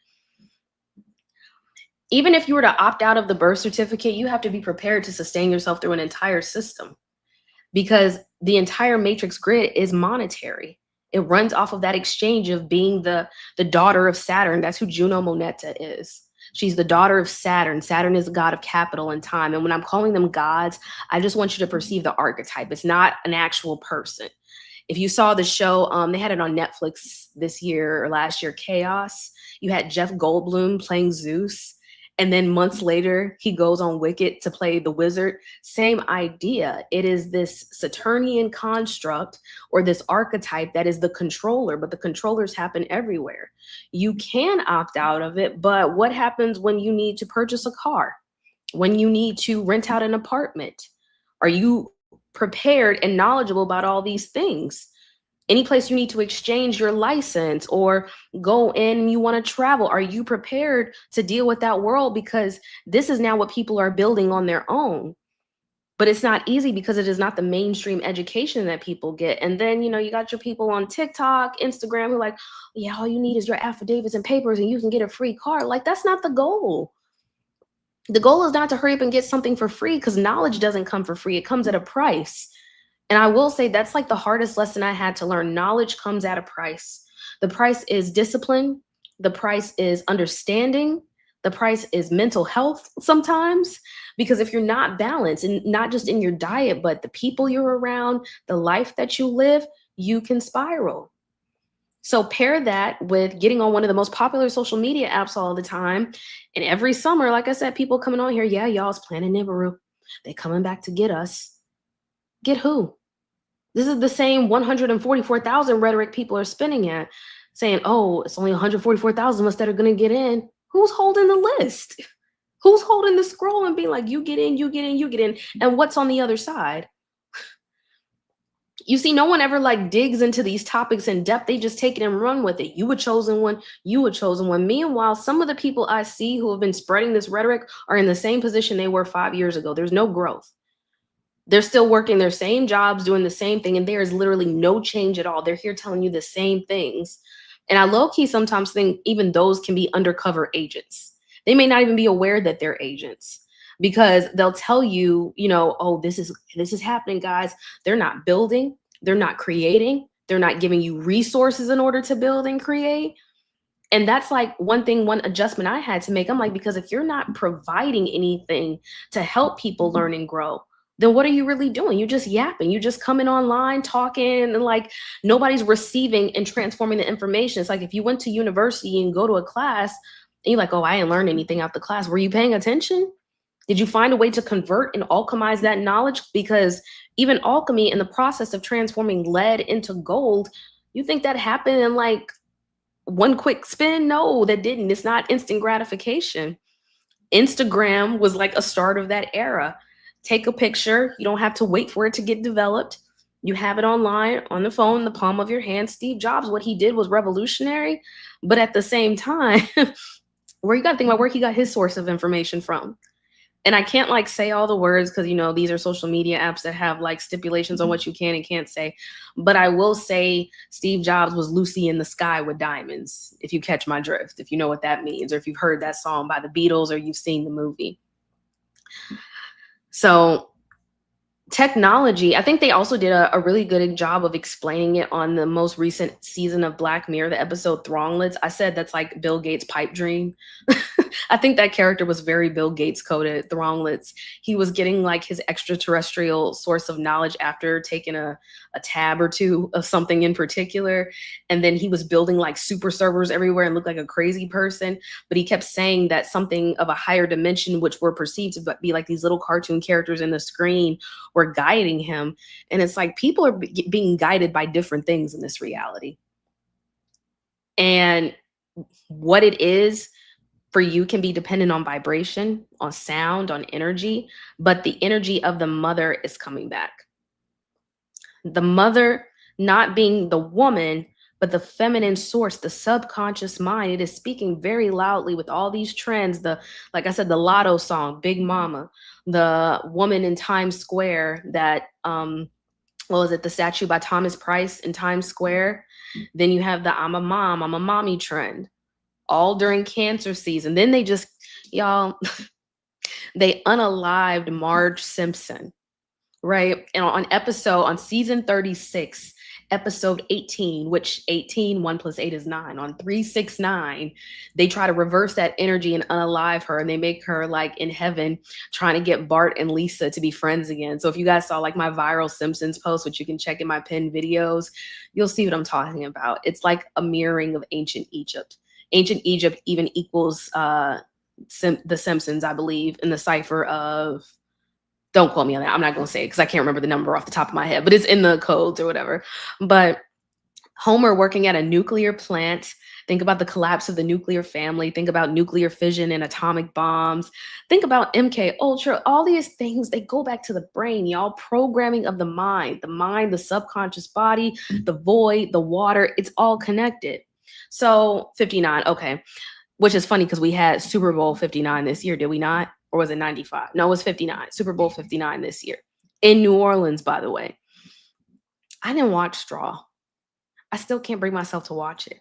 Even if you were to opt out of the birth certificate, you have to be prepared to sustain yourself through an entire system, because the entire matrix grid is monetary. It runs off of that exchange of being the daughter of Saturn. That's who Juno Moneta is. She's the daughter of Saturn. Saturn is the god of capital and time. And when I'm calling them gods, I just want you to perceive the archetype. It's not an actual person. If you saw the show, they had it on Netflix this year or last year, Chaos. You had Jeff Goldblum playing Zeus. And then months later, he goes on Wicked to play the wizard. Same idea. It is this Saturnian construct or this archetype that is the controller, but the controllers happen everywhere. You can opt out of it, but what happens when you need to purchase a car? When you need to rent out an apartment? Are you prepared and knowledgeable about all these things? Any place you need to exchange your license or go in and you want to travel, are you prepared to deal with that world? Because this is now what people are building on their own. But it's not easy because it is not the mainstream education that people get. And then, you got your people on TikTok, Instagram who are like, yeah, all you need is your affidavits and papers and you can get a free car. Like, that's not the goal. The goal is not to hurry up and get something for free, because knowledge doesn't come for free. It comes at a price. And I will say that's like the hardest lesson I had to learn. Knowledge comes at a price. The price is discipline. The price is understanding. The price is mental health sometimes, because if you're not balanced, and not just in your diet, but the people you're around, the life that you live, you can spiral. So pair that with getting on one of the most popular social media apps all the time. And every summer, like I said, people coming on here, yeah, y'all's planning Nibiru. They coming back to get us. Get who? This is the same 144,000 rhetoric people are spinning at, saying, oh, it's only 144,000 of us that are going to get in. Who's holding the list? Who's holding the scroll and being like, you get in, you get in, you get in? And what's on the other side? You see, no one ever like digs into these topics in depth. They just take it and run with it. You a chosen one. You a chosen one. Meanwhile, some of the people I see who have been spreading this rhetoric are in the same position they were 5 years ago. There's no growth. They're still working their same jobs, doing the same thing, and there is literally no change at all. They're here telling you the same things. And I low-key sometimes think even those can be undercover agents. They may not even be aware that they're agents, because they'll tell you, oh, this is happening, guys. They're not building, they're not creating, they're not giving you resources in order to build and create. And that's like one adjustment I had to make. I'm like, because if you're not providing anything to help people learn and grow, then what are you really doing? You're just yapping. You're just coming online, talking, and like nobody's receiving and transforming the information. It's like if you went to university and go to a class and you're like, oh, I didn't learn anything out the class. Were you paying attention? Did you find a way to convert and alchemize that knowledge? Because even alchemy, in the process of transforming lead into gold, you think that happened in like one quick spin? No, that didn't. It's not instant gratification. Instagram was like a start of that era. Take a picture. You don't have to wait for it to get developed. You have it online, on the phone, the palm of your hand. Steve Jobs, what he did was revolutionary. But at the same time, where you got to think about where he got his source of information from. And I can't like say all the words because, these are social media apps that have like stipulations on what you can and can't say. But I will say Steve Jobs was Lucy in the Sky with Diamonds, if you catch my drift, if you know what that means, or if you've heard that song by the Beatles or you've seen the movie. So technology, I think they also did a really good job of explaining it on the most recent season of Black Mirror, the episode Thronglets. I said that's like Bill Gates' pipe dream. I think that character was very Bill Gates coded, Thronglets. He was getting like his extraterrestrial source of knowledge after taking a tab or two of something in particular. And then he was building like super servers everywhere and looked like a crazy person. But he kept saying that something of a higher dimension, which were perceived to be like these little cartoon characters in the screen, were guiding him. And it's like people are being guided by different things in this reality. And what it is for you can be dependent on vibration, on sound, on energy, but the energy of the mother is coming back. The mother not being the woman, but the feminine source, the subconscious mind. It is speaking very loudly with all these trends. Like I said, the Lotto song, Big Mama, the woman in Times Square that, what was it? The statue by Thomas Price in Times Square. Then you have the I'm a mom, I'm a mommy trend, all during cancer season. Then they just, y'all, they unalived Marge Simpson, right? And on season 36, episode 18, which 18, 1 + 8 is 9, on 369, they try to reverse that energy and unalive her, and they make her like in heaven trying to get Bart and Lisa to be friends again. So if you guys saw like my viral Simpsons post, which you can check in my pinned videos, you'll see what I'm talking about. It's like a mirroring of ancient Egypt. Ancient Egypt even equals The Simpsons, I believe, in the cipher of, don't quote me on that. I'm not going to say it because I can't remember the number off the top of my head, but it's in the codes or whatever. But Homer working at a nuclear plant. Think about the collapse of the nuclear family. Think about nuclear fission and atomic bombs. Think about MK Ultra. All these things, they go back to the brain, y'all. Programming of the mind, the subconscious body, the void, the water, it's all connected. So 59, okay. Which is funny because we had Super Bowl 59 this year, did we not? Or was it 95? No, it was 59. Super Bowl 59 this year. In New Orleans, by the way. I didn't watch Straw. I still can't bring myself to watch it.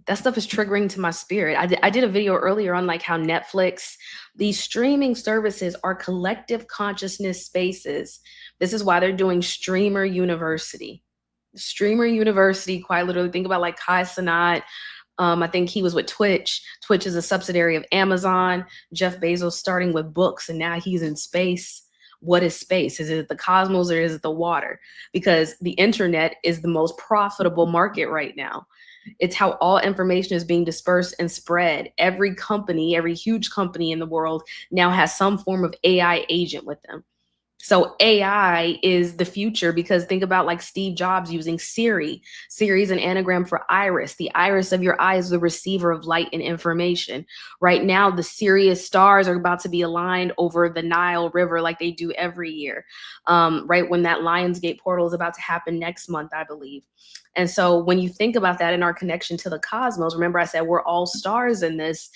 That stuff is triggering to my spirit. I did a video earlier on like how Netflix, these streaming services are collective consciousness spaces. This is why they're doing Streamer University. Streamer University, quite literally, think about like Kai Cenat. I think he was with Twitch. Twitch is a subsidiary of Amazon. Jeff Bezos starting with books, and now he's in space. What is space? Is it the cosmos or is it the water? Because the internet is the most profitable market right now. It's how all information is being dispersed and spread. Every company, every huge company in the world now has some form of AI agent with them. So AI is the future, because think about like Steve Jobs using Siri. Siri is an anagram for iris. The iris of your eye is the receiver of light and information. Right now, the Sirius stars are about to be aligned over the Nile River like they do every year. Right when that Lionsgate portal is about to happen next month, I believe. And so when you think about that in our connection to the cosmos, remember I said we're all stars in this.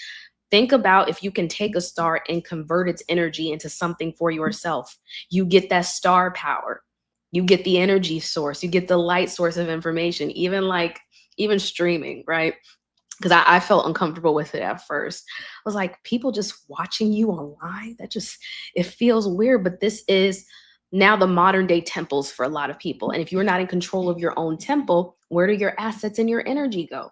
Think about if you can take a star and convert its energy into something for yourself. You get that star power. You get the energy source. You get the light source of information, even streaming, right? Because I felt uncomfortable with it at first. I was like, people just watching you online, it feels weird. But this is now the modern day temples for a lot of people. And if you're not in control of your own temple, where do your assets and your energy go?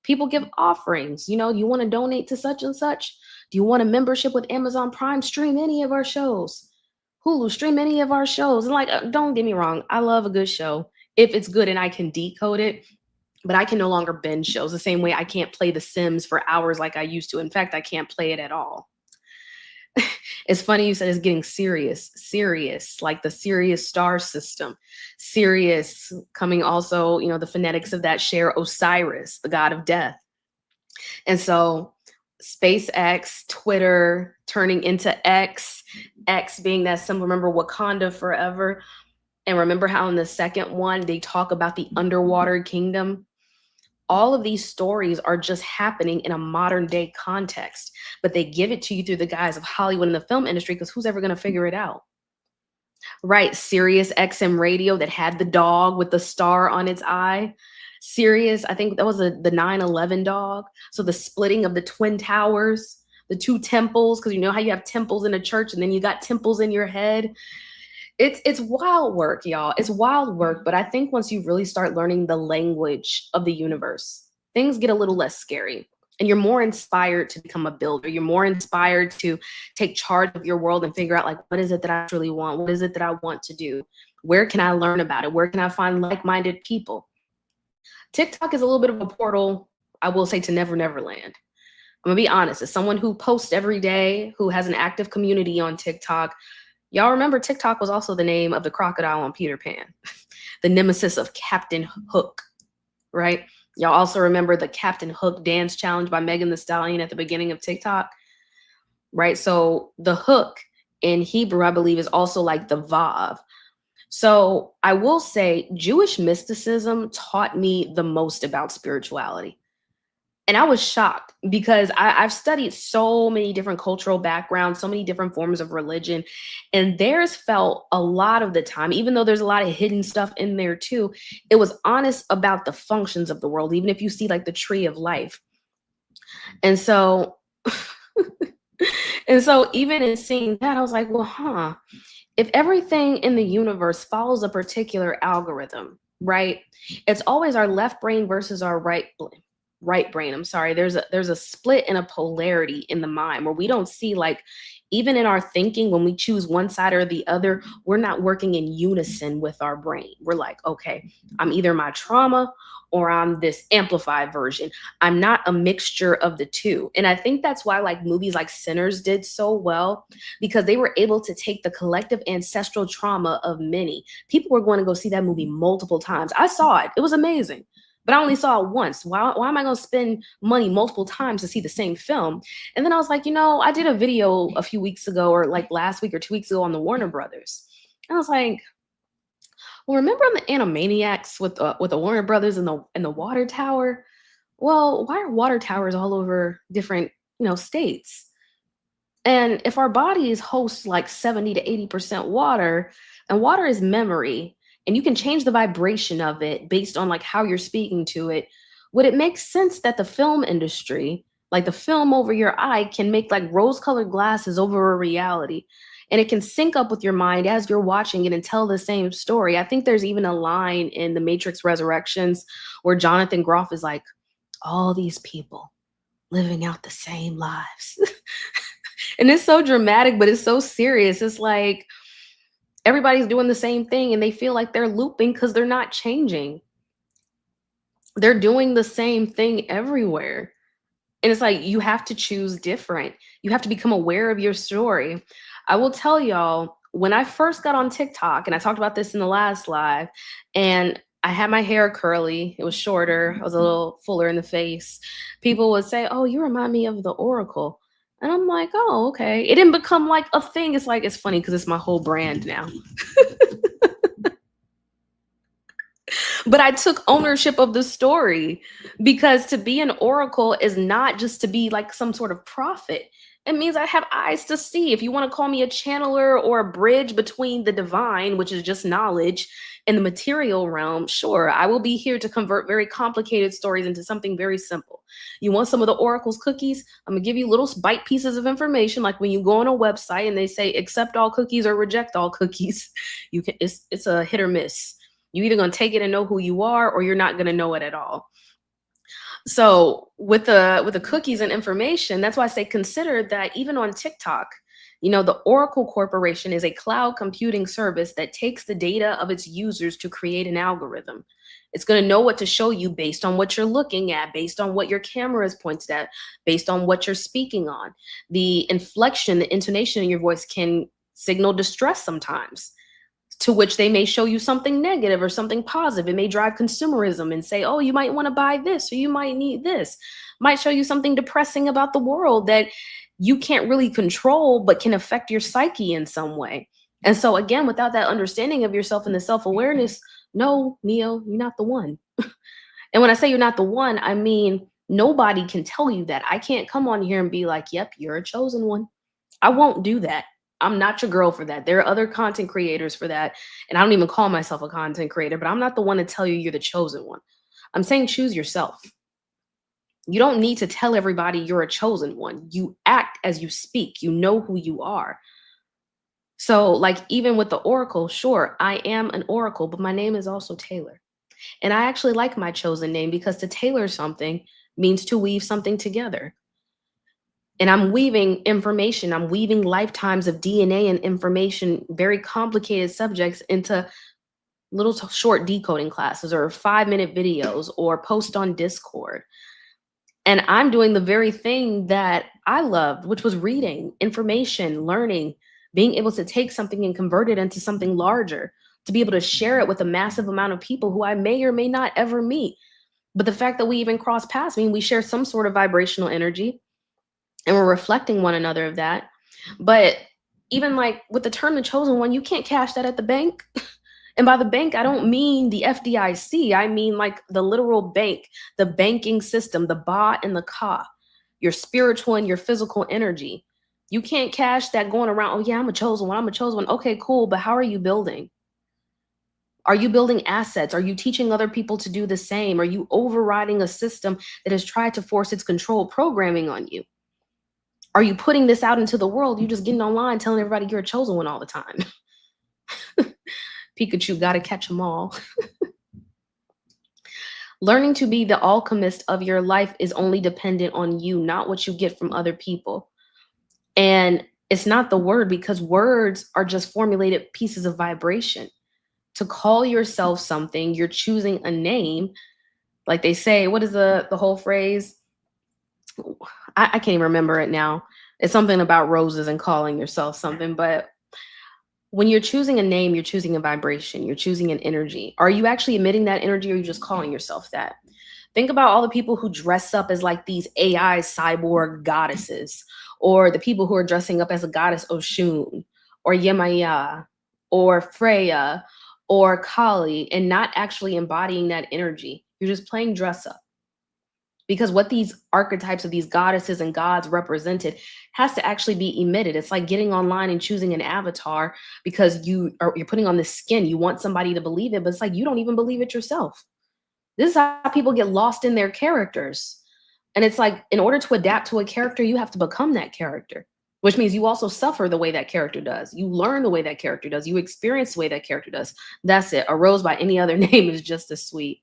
People give offerings. You want to donate to such and such? Do you want a membership with Amazon Prime? Stream any of our shows. Hulu, stream any of our shows. And don't get me wrong, I love a good show if it's good and I can decode it. But I can no longer binge shows the same way I can't play The Sims for hours like I used to. In fact, I can't play it at all. It's funny you said it's getting serious, like the Sirius star system. Sirius coming also, the phonetics of that share Osiris, the god of death. And so SpaceX, Twitter turning into X being that symbol. Remember Wakanda forever. And remember how in the second one, they talk about the underwater kingdom. All of these stories are just happening in a modern day context, but they give it to you through the guise of Hollywood and the film industry, because who's ever going to figure it out? Right. Sirius XM radio that had the dog with the star on its eye. Sirius, I think that was the 9/11 dog. So the splitting of the Twin Towers, the two temples, because you know how you have temples in a church and then you got temples in your head. It's wild work, y'all. It's wild work. But I think once you really start learning the language of the universe, things get a little less scary. And you're more inspired to become a builder. You're more inspired to take charge of your world and figure out, like, what is it that I truly want? What is it that I want to do? Where can I learn about it? Where can I find like-minded people? TikTok is a little bit of a portal, I will say, to Never Never Land. I'm gonna be honest, as someone who posts every day, who has an active community on TikTok, y'all remember TikTok was also the name of the crocodile on Peter Pan, the nemesis of Captain Hook, right? Y'all also remember the Captain Hook dance challenge by Megan Thee Stallion at the beginning of TikTok, right? So the hook in Hebrew, I believe, is also like the Vav. So I will say Jewish mysticism taught me the most about spirituality. And I was shocked because I've studied so many different cultural backgrounds, so many different forms of religion, and theirs felt a lot of the time, even though there's a lot of hidden stuff in there too, it was honest about the functions of the world, even if you see like the tree of life. And so, even in seeing that, I was like, well, if everything in the universe follows a particular algorithm, right? It's always our left brain versus our right brain. I'm sorry. There's a split and a polarity in the mind where we don't see like Even in our thinking, when we choose one side or the other, we're not working in unison with our brain. We're like, okay, I'm either my trauma or I'm this amplified version. I'm not a mixture of the two. And I think that's why like movies like Sinners did so well, because they were able to take the collective ancestral trauma of many. People were going to go see that movie multiple times. I saw it. It was amazing. But I only saw it once. Why am I going to spend money multiple times to see the same film? And then I was like, I did a video a few weeks ago, or like last week or 2 weeks ago, on the Warner Brothers. And I was like, well, remember on the Animaniacs with the Warner Brothers and the water tower? Well, why are water towers all over different states? And if our bodies host like 70 to 80% water, and water is memory, and you can change the vibration of it based on like how you're speaking to it, would it make sense that the film industry, like the film over your eye, can make like rose-colored glasses over a reality? And it can sync up with your mind as you're watching it and tell the same story. I think there's even a line in The Matrix Resurrections where Jonathan Groff is like, all these people living out the same lives. And it's so dramatic, but it's so serious. It's like everybody's doing the same thing and they feel like they're looping because they're not changing. They're doing the same thing everywhere. And it's like you have to choose different. You have to become aware of your story. I will tell y'all, when I first got on TikTok, and I talked about this in the last live, and I had my hair curly, it was shorter, I was a little fuller in the face. People would say, "Oh, you remind me of the Oracle." And I'm like, "Oh, okay." It didn't become like a thing. It's like, it's funny because it's my whole brand now. But I took ownership of the story, because to be an oracle is not just to be like some sort of prophet. It means I have eyes to see. If you want to call me a channeler or a bridge between the divine, which is just knowledge, and the material realm, sure, I will be here to convert very complicated stories into something very simple. You want some of the oracle's cookies? I'm gonna give you little bite pieces of information, like when you go on a website and they say accept all cookies or reject all cookies. You can it's a hit or miss. You either gonna take it and know who you are, or you're not gonna know it at all. So with the cookies and information, that's why I say consider that even on TikTok, the Oracle Corporation is a cloud computing service that takes the data of its users to create an algorithm. It's going to know what to show you based on what you're looking at, based on what your camera is pointed at, based on what you're speaking on. The inflection, the intonation in your voice can signal distress sometimes, to which they may show you something negative or something positive. It may drive consumerism and say, oh, you might want to buy this or you might need this. Might show you something depressing about the world that you can't really control, but can affect your psyche in some way. And so, again, without that understanding of yourself and the self awareness, no, Neo, you're not the one. And when I say you're not the one, I mean, nobody can tell you that. I can't come on here and be like, yep, you're a chosen one. I won't do that. I'm not your girl for that. There are other content creators for that. And I don't even call myself a content creator, but I'm not the one to tell you you're the chosen one. I'm saying choose yourself. You don't need to tell everybody you're a chosen one. You act as you speak. You know who you are. So, like, even with the oracle, sure, I am an oracle, but my name is also Taylor. And I actually like my chosen name because to tailor something means to weave something together. And I'm weaving information, I'm weaving lifetimes of DNA and information, very complicated subjects, into little short decoding classes or 5-minute videos or post on Discord. And I'm doing the very thing that I loved, which was reading, information, learning, being able to take something and convert it into something larger, to be able to share it with a massive amount of people who I may or may not ever meet. But the fact that we even cross paths, I mean, we share some sort of vibrational energy and we're reflecting one another of that. But even like with the term the chosen one, you can't cash that at the bank. And by the bank, I don't mean the FDIC. I mean like the literal bank, the banking system, the ba and the ka, your spiritual and your physical energy. You can't cash that going around, oh yeah, I'm a chosen one, I'm a chosen one. Okay, cool, but how are you building? Are you building assets? Are you teaching other people to do the same? Are you overriding a system that has tried to force its control programming on you? Are you putting this out into the world? You just getting online telling everybody you're a chosen one all the time. Pikachu, gotta catch them all. Learning to be the alchemist of your life is only dependent on you, not what you get from other people. And It's not the word, because words are just formulated pieces of vibration. To call yourself something, you're choosing a name. Like they say, what is the whole phrase? I can't even remember it now. It's something about roses and calling yourself something. But when you're choosing a name, you're choosing a vibration, you're choosing an energy. Are you actually emitting that energy, or are you just calling yourself that? Think about all the people who dress up as like these AI cyborg goddesses, or the people who are dressing up as a goddess Oshun, or Yemaya, or Freya, or Kali, and not actually embodying that energy. You're just playing dress up, because what these archetypes of these goddesses and gods represented has to actually be emitted. It's like getting online and choosing an avatar because you're putting on this skin. You want somebody to believe it, but it's like you don't even believe it yourself. This is how people get lost in their characters. And it's like, in order to adapt to a character, you have to become that character, which means you also suffer the way that character does. You learn the way that character does. You experience the way that character does. That's it. A rose by any other name is just as sweet.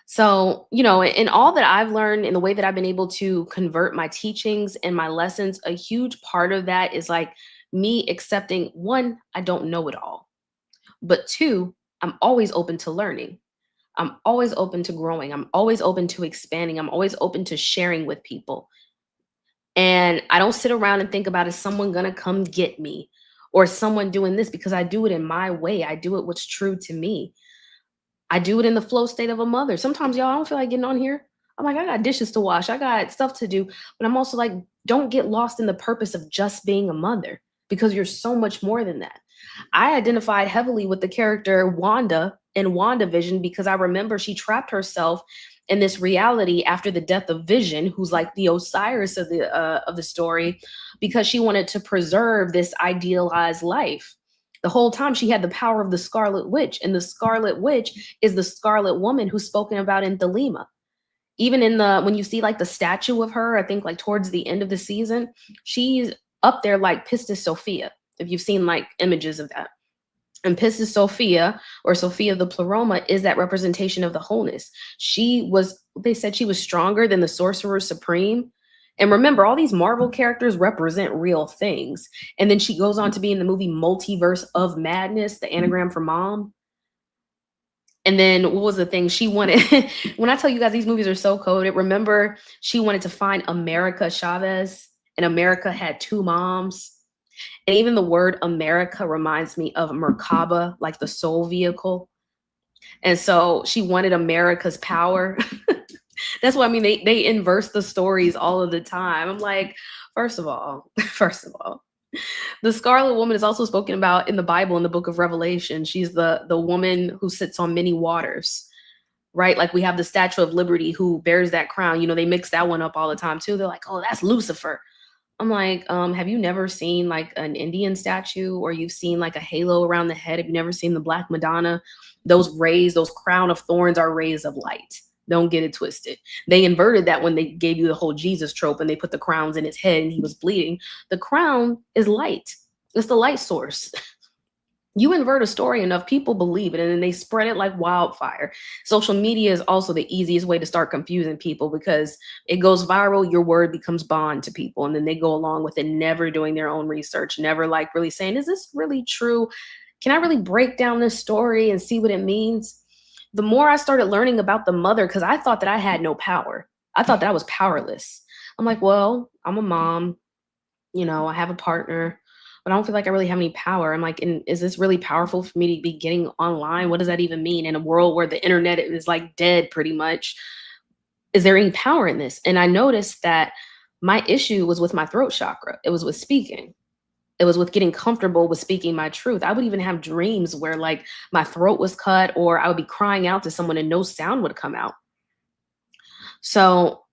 So, in all that I've learned, in the way that I've been able to convert my teachings and my lessons, a huge part of that is like me accepting, one, I don't know it all, but two, I'm always open to learning. I'm always open to growing. I'm always open to expanding. I'm always open to sharing with people. And I don't sit around and think about, is someone going to come get me, or someone doing this, because I do it in my way. I do it what's true to me. I do it in the flow state of a mother. Sometimes, y'all, I don't feel like getting on here. I'm like, I got dishes to wash. I got stuff to do. But I'm also like, don't get lost in the purpose of just being a mother, because you're so much more than that. I identified heavily with the character Wanda in WandaVision, because I remember she trapped herself in this reality after the death of Vision, who's like the Osiris of the story, because she wanted to preserve this idealized life. The whole time she had the power of the Scarlet Witch, and the Scarlet Witch is the Scarlet Woman who's spoken about in Thelema. Even in the when you see like the statue of her, I think like towards the end of the season, she's up there like Pistis Sophia. If you've seen like images of that. And Pistis Sophia, or Sophia the Pleroma, is that representation of the wholeness. They said she was stronger than the Sorcerer Supreme. And remember, all these Marvel characters represent real things. And then she goes on to be in the movie Multiverse of Madness, the anagram for mom. And then what was the thing she wanted? When I tell you guys these movies are so coded, remember she wanted to find America Chavez, and America had two moms. And even the word America reminds me of Merkaba, like the soul vehicle. And so she wanted America's power. That's what I mean. They inverse the stories all of the time. I'm like, first of all, the Scarlet Woman is also spoken about in the Bible, in the book of Revelation. She's the woman who sits on many waters, right? Like we have the Statue of Liberty who bears that crown. They mix that one up all the time too. They're like, oh, that's Lucifer. I'm like, have you never seen like an Indian statue, or you've seen like a halo around the head? Have you never seen the Black Madonna? Those rays, those crown of thorns are rays of light. Don't get it twisted. They inverted that when they gave you the whole Jesus trope and they put the crowns in his head and he was bleeding. The crown is light. It's the light source. You invert a story enough, people believe it, and then they spread it like wildfire. Social media is also the easiest way to start confusing people, because it goes viral, your word becomes bond to people, and then they go along with it, never doing their own research, never like really saying, is this really true? Can I really break down this story and see what it means? The more I started learning about the mother, because I thought that I had no power. I thought that I was powerless. I'm like, well, I'm a mom, I have a partner, but I don't feel like I really have any power. I'm like, is this really powerful for me to be getting online? What does that even mean in a world where the internet is like dead pretty much? Is there any power in this? And I noticed that my issue was with my throat chakra. It was with speaking. It was with getting comfortable with speaking my truth. I would even have dreams where like my throat was cut, or I would be crying out to someone and no sound would come out. So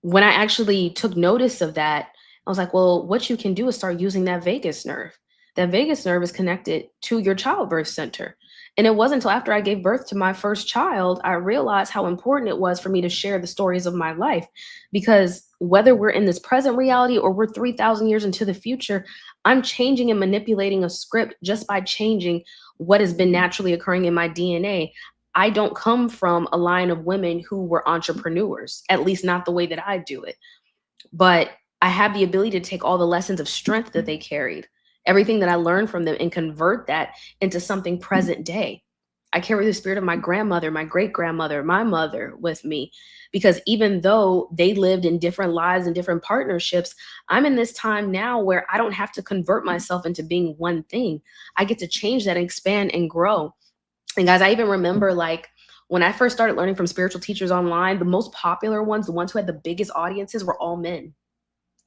when I actually took notice of that, I was like, well, what you can do is start using that vagus nerve. That vagus nerve is connected to your childbirth center. And it wasn't until after I gave birth to my first child, I realized how important it was for me to share the stories of my life. Because whether we're in this present reality or we're 3,000 years into the future, I'm changing and manipulating a script just by changing what has been naturally occurring in my DNA. I don't come from a line of women who were entrepreneurs, at least not the way that I do it. But I have the ability to take all the lessons of strength that they carried, everything that I learned from them, and convert that into something present day. I carry the spirit of my grandmother, my great grandmother, my mother with me, because even though they lived in different lives and different partnerships, I'm in this time now where I don't have to convert myself into being one thing. I get to change that and expand and grow. And guys, I even remember like when I first started learning from spiritual teachers online, the most popular ones, the ones who had the biggest audiences, were all men.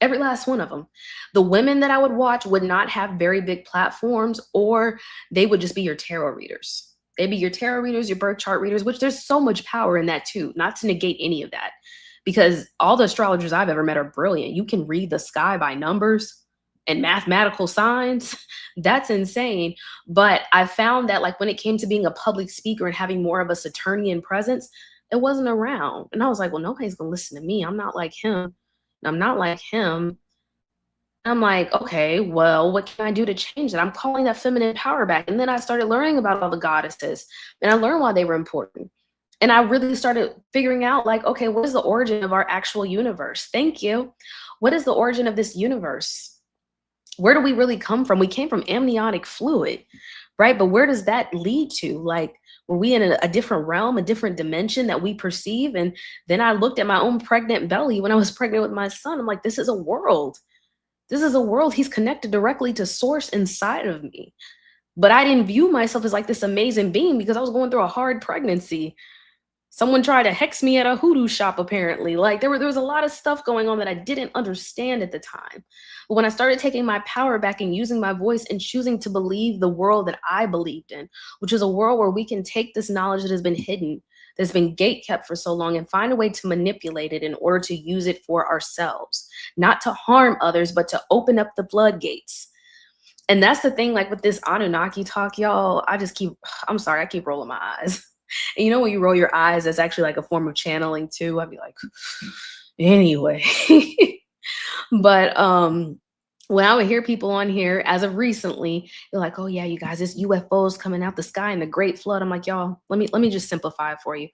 Every last one of them. The women that I would watch would not have very big platforms, or they would just be your tarot readers. They'd be your tarot readers, your birth chart readers, which there's so much power in that too, not to negate any of that. Because all the astrologers I've ever met are brilliant. You can read the sky by numbers and mathematical signs. That's insane. But I found that like when it came to being a public speaker and having more of a Saturnian presence, it wasn't around. And I was like, well, nobody's gonna listen to me. I'm not like him. I'm not like him. I'm like, okay, well, what can I do to change that? I'm calling that feminine power back. And then I started learning about all the goddesses, and I learned why they were important. And I really started figuring out, like, okay, what is the origin of our actual universe? Thank you. What is the origin of this universe? Where do we really come from? We came from amniotic fluid, right? But where does that lead to? Like, were we in a different realm, a different dimension that we perceive? And then I looked at my own pregnant belly when I was pregnant with my son. I'm like, this is a world. This is a world. He's connected directly to source inside of me. But I didn't view myself as like this amazing being because I was going through a hard pregnancy. Someone tried to hex me at a hoodoo shop, apparently. Like there was a lot of stuff going on that I didn't understand at the time. But when I started taking my power back and using my voice and choosing to believe the world that I believed in, which is a world where we can take this knowledge that has been hidden, that's been gate kept for so long, and find a way to manipulate it in order to use it for ourselves, not to harm others, but to open up the floodgates. And that's the thing, like with this Anunnaki talk, y'all, I'm sorry, I keep rolling my eyes. And you know, when you roll your eyes, that's actually like a form of channeling too. I'd be like, anyway. But when I would hear people on here as of recently, they're like, oh yeah, you guys, this UFOs coming out the sky and the Great Flood. I'm like, y'all, let me just simplify it for you.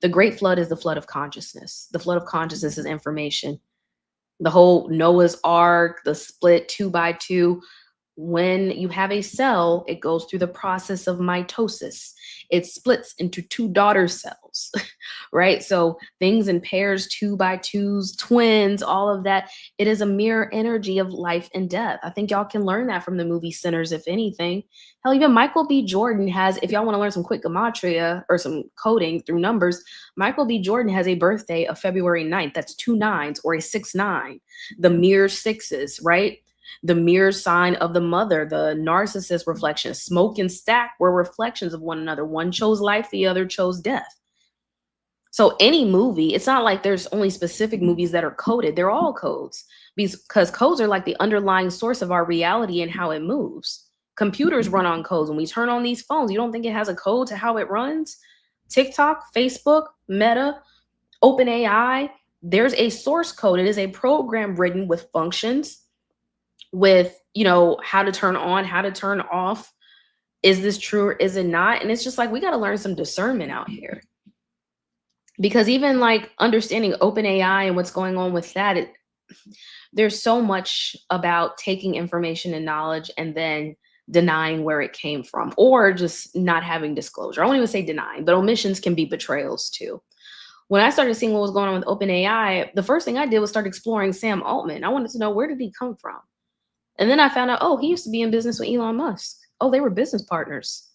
The Great Flood is the flood of consciousness. The flood of consciousness is information. The whole Noah's Ark, the split 2 by 2. When you have a cell, it goes through the process of mitosis. It splits into 2 daughter cells, right? So things in pairs, 2 by 2s, twins, all of that. It is a mirror energy of life and death. I think y'all can learn that from the movie Sinners, if anything. Hell, even Michael B. Jordan has, if y'all want to learn some quick gematria or some coding through numbers, Michael B. Jordan has a birthday of February 9th. That's 2 9s or a 6-9, the mirror 6s, right? The mirror sign of the mother, the narcissist reflection. Smoke and stack were reflections of one another. One chose life, the other chose death. So any movie, it's not like there's only specific movies that are coded. They're all codes, because codes are like the underlying source of our reality and how it moves. Computers run on codes. When we turn on these phones, you don't think it has a code to how it runs? TikTok, Facebook, Meta, OpenAI, there's a source code. It is a program written with functions, with, you know, how to turn on, how to turn off. Is this true or is it not? And it's just like, we got to learn some discernment out here, because even like understanding OpenAI and what's going on with that, there's so much about taking information and knowledge and then denying where it came from, or just not having disclosure. I won't even say denying, but omissions can be betrayals too. When I started seeing what was going on with OpenAI, the first thing I did was start exploring Sam Altman. I wanted to know, where did he come from? And then I found out, oh, he used to be in business with Elon Musk. Oh, they were business partners.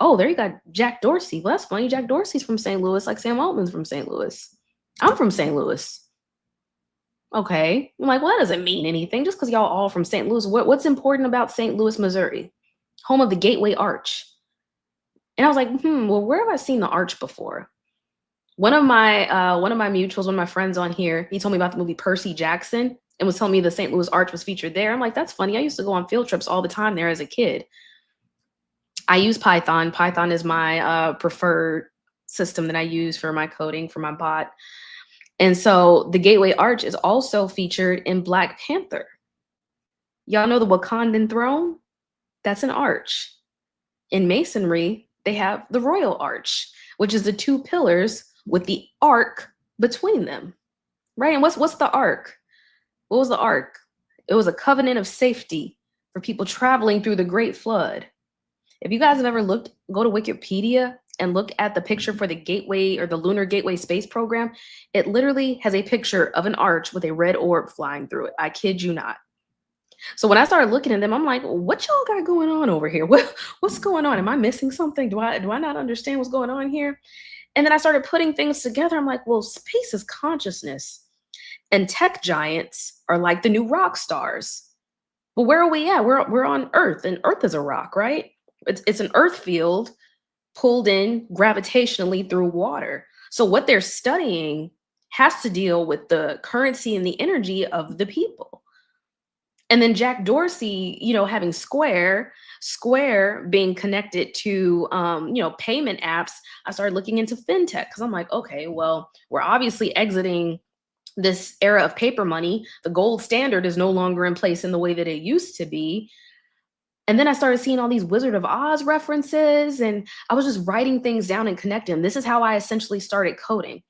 Oh, there you got Jack Dorsey. Well, that's funny. Jack Dorsey's from St. Louis, like Sam Altman's from St. Louis. I'm from St. Louis. Okay. I'm like, well, that doesn't mean anything just because y'all all from St. Louis. What's important about St. Louis, Missouri? Home of the Gateway Arch. And I was like, well, where have I seen the arch before? One of my mutuals, one of my friends on here, he told me about the movie Percy Jackson and was telling me the St. Louis Arch was featured there. I'm like, that's funny. I used to go on field trips all the time there as a kid. I use Python. Python is my preferred system that I use for my coding, for my bot. And so the Gateway Arch is also featured in Black Panther. Y'all know the Wakandan throne? That's an arch. In Masonry, they have the Royal Arch, which is the 2 pillars with the arc between them, right? And what's the arc? What was the ark? It was a covenant of safety for people traveling through the great flood. If you guys have ever go to Wikipedia and look at the picture for the Gateway or the Lunar Gateway Space Program, it literally has a picture of an arch with a red orb flying through it. I kid you not. So when I started looking at them, I'm like, what y'all got going on over here? What's going on? Am I missing something? Do I not understand what's going on here? And then I started putting things together. I'm like, well, space is consciousness. And tech giants are like the new rock stars. But where are we at? We're on Earth, and Earth is a rock, right? It's an Earth field pulled in gravitationally through water. So what they're studying has to deal with the currency and the energy of the people. And then Jack Dorsey, having Square being connected to, payment apps. I started looking into fintech because I'm like, okay, well, we're obviously exiting this era of paper money. The gold standard is no longer in place in the way that it used to be. And then I started seeing all these Wizard of Oz references, and I was just writing things down and connecting. This is how I essentially started coding.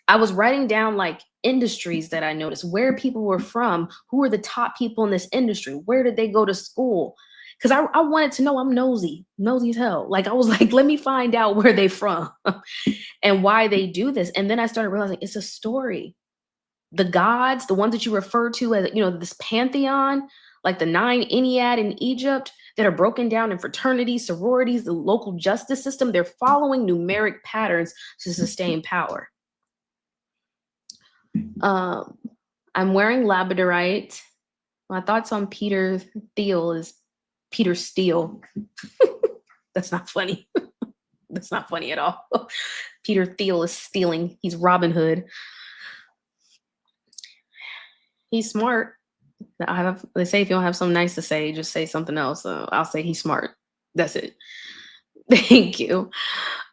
I was writing down like industries that I noticed, where people were from, who were the top people in this industry, where did they go to school? Because I wanted to know. I'm nosy as hell. Like I was like, let me find out where they from and why they do this. And then I started realizing it's a story. The gods, the ones that you refer to as, this pantheon, like the 9 Ennead in Egypt that are broken down in fraternities, sororities, the local justice system, they're following numeric patterns to sustain power. I'm wearing labradorite. My thoughts on Peter Thiel is Peter Steele. That's not funny. That's not funny at all. Peter Thiel is stealing. He's Robin Hood. He's smart. They say if you don't have something nice to say, just say something else. So I'll say he's smart. That's it. Thank you.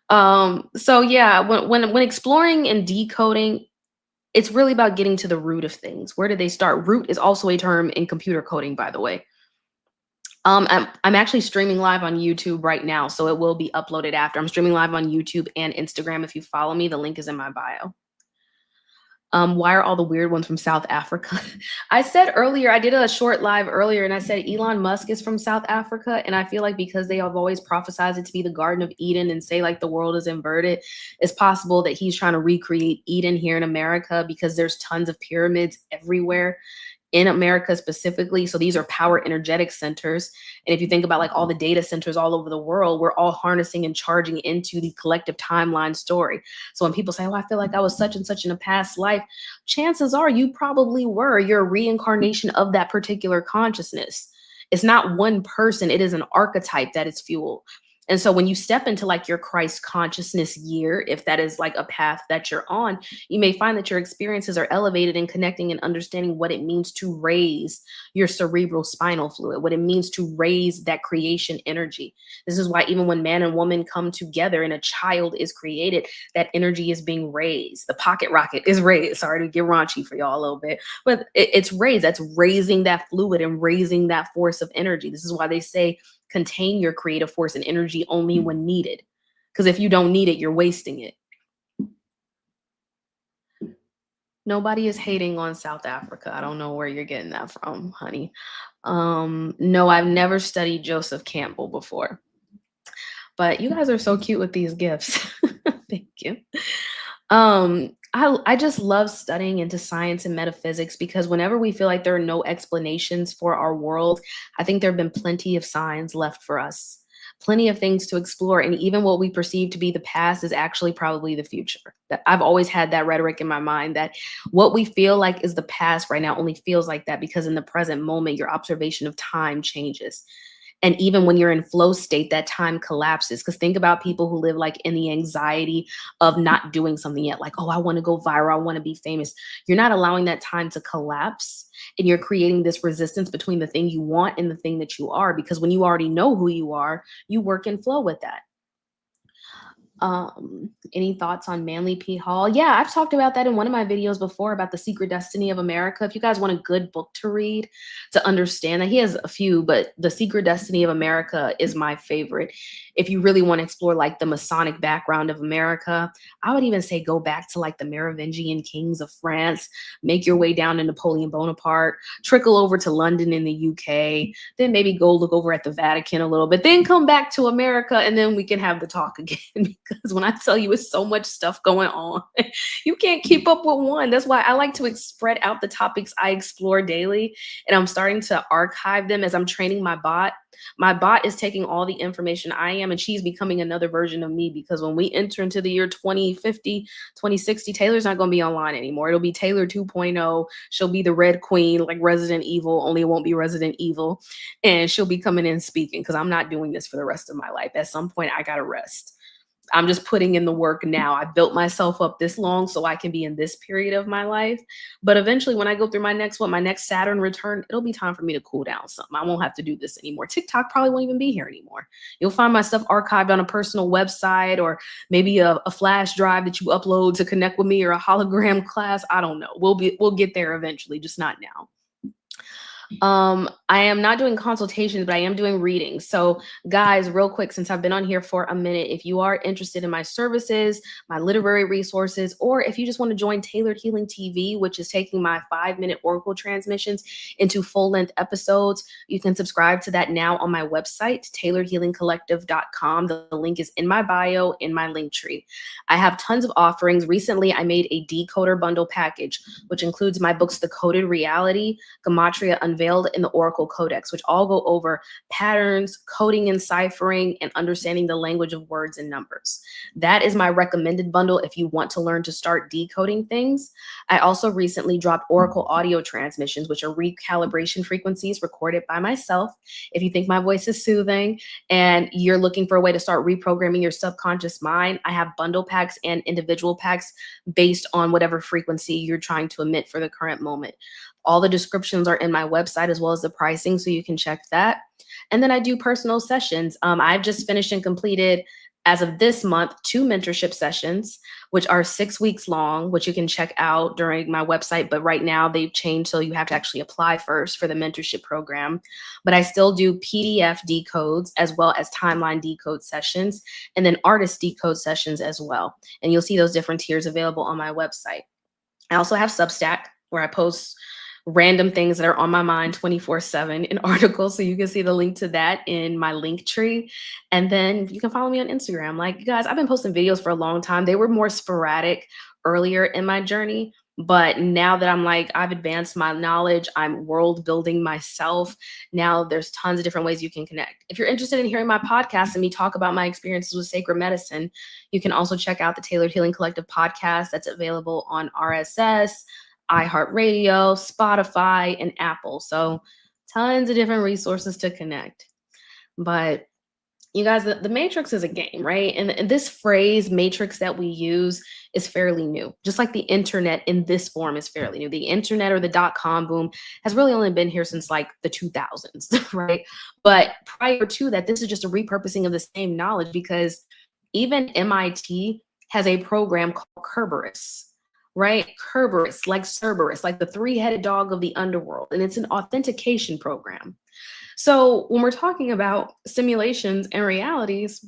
So yeah, when exploring and decoding, it's really about getting to the root of things. Where did they start? Root is also a term in computer coding, by the way. I'm actually streaming live on YouTube right now, so it will be uploaded after. I'm streaming live on YouTube and Instagram. If you follow me, the link is in my bio. Why are all the weird ones from South Africa? I said earlier, I did a short live earlier, and I said Elon Musk is from South Africa. And I feel like because they have always prophesized it to be the Garden of Eden and say like the world is inverted, it's possible that he's trying to recreate Eden here in America because there's tons of pyramids everywhere in America specifically. So these are power energetic centers. And if you think about like all the data centers all over the world, we're all harnessing and charging into the collective timeline story. So when people say, oh, I feel like I was such and such in a past life, chances are you probably were. You're a reincarnation of that particular consciousness. It's not one person. It is an archetype that is fueled. And so when you step into like your Christ consciousness year, if that is like a path that you're on, you may find that your experiences are elevated in connecting and understanding what it means to raise your cerebral spinal fluid, what it means to raise that creation energy. This is why even when man and woman come together and a child is created, that energy is being raised. The pocket rocket is raised. Sorry to get raunchy for y'all a little bit, but it's raised. That's raising that fluid and raising that force of energy. This is why they say contain your creative force and energy only when needed. Because if you don't need it, you're wasting it. Nobody is hating on South Africa. I don't know where you're getting that from, honey. No, I've never studied Joseph Campbell before. But you guys are so cute with these gifts. Thank you. I just love studying into science and metaphysics because whenever we feel like there are no explanations for our world, I think there have been plenty of signs left for us, plenty of things to explore. And even what we perceive to be the past is actually probably the future. That I've always had that rhetoric in my mind that what we feel like is the past right now only feels like that because in the present moment, your observation of time changes. And even when you're in flow state, that time collapses. Because think about people who live like in the anxiety of not doing something yet. Like, oh, I want to go viral. I want to be famous. You're not allowing that time to collapse. And you're creating this resistance between the thing you want and the thing that you are. Because when you already know who you are, you work in flow with that. Any thoughts on Manly P. Hall? Yeah, I've talked about that in one of my videos before about the secret destiny of America. If you guys want a good book to read to understand that, he has a few, but The Secret Destiny of America is my favorite. If you really want to explore like the Masonic background of America, I would even say go back to like the Merovingian kings of France, make your way down to Napoleon Bonaparte, trickle over to London in the UK, then maybe go look over at the Vatican a little bit, then come back to America, and then we can have the talk again. Because when I tell you it's so much stuff going on, you can't keep up with one. That's why I like to spread out the topics I explore daily, and I'm starting to archive them as I'm training my bot. My bot is taking all the information I am, and she's becoming another version of me, because when we enter into the year 2050, 2060, Taylor's not going to be online anymore. It'll be Taylor 2.0. She'll be the Red Queen, like Resident Evil, only it won't be Resident Evil. And she'll be coming in speaking, because I'm not doing this for the rest of my life. At some point, I got to rest. I'm just putting in the work now. I built myself up this long so I can be in this period of my life. But eventually, when I go through my next one, my next Saturn return, it'll be time for me to cool down something. I won't have to do this anymore. TikTok probably won't even be here anymore. You'll find my stuff archived on a personal website, or maybe a flash drive that you upload to connect with me, or a hologram class. I don't know. We'll get there eventually, just not now. I am not doing consultations, but I am doing readings. So guys, real quick, since I've been on here for a minute, if you are interested in my services, my literary resources, or if you just want to join Tailored Healing TV, which is taking my 5-minute oracle transmissions into full-length episodes, you can subscribe to that now on my website, tailoredhealingcollective.com. The link is in my bio, in my link tree. I have tons of offerings. Recently, I made a decoder bundle package, which includes my books, Decoded Reality, Gematria Unveiled, in the Oracle Codex, which all go over patterns, coding and ciphering, and understanding the language of words and numbers. That is my recommended bundle if you want to learn to start decoding things. I also recently dropped Oracle audio transmissions, which are recalibration frequencies recorded by myself. If you think my voice is soothing and you're looking for a way to start reprogramming your subconscious mind, I have bundle packs and individual packs based on whatever frequency you're trying to emit for the current moment. All the descriptions are in my website, as well as the pricing, so you can check that. And then I do personal sessions. I've just finished and completed, as of this month, 2 mentorship sessions, which are 6 weeks long, which you can check out during my website. But right now they've changed, so you have to actually apply first for the mentorship program. But I still do PDF decodes, as well as timeline decode sessions, and then artist decode sessions as well. And you'll see those different tiers available on my website. I also have Substack, where I post random things that are on my mind 24/7 in articles. So you can see the link to that in my link tree. And then you can follow me on Instagram. Like, you guys, I've been posting videos for a long time. They were more sporadic earlier in my journey. But now that I'm like, I've advanced my knowledge, I'm world building myself. Now there's tons of different ways you can connect. If you're interested in hearing my podcast and me talk about my experiences with sacred medicine, you can also check out the Tailored Healing Collective podcast that's available on RSS, iHeartRadio, Spotify, and Apple. So tons of different resources to connect. But you guys, the Matrix is a game, right? And this phrase Matrix that we use is fairly new. Just like the internet in this form is fairly new. The internet, or the dot-com boom, has really only been here since like the 2000s, right? But prior to that, this is just a repurposing of the same knowledge, because even MIT has a program called Kerberos, right? Kerberos, like Cerberus, like the 3-headed dog of the underworld. And it's an authentication program. So when we're talking about simulations and realities,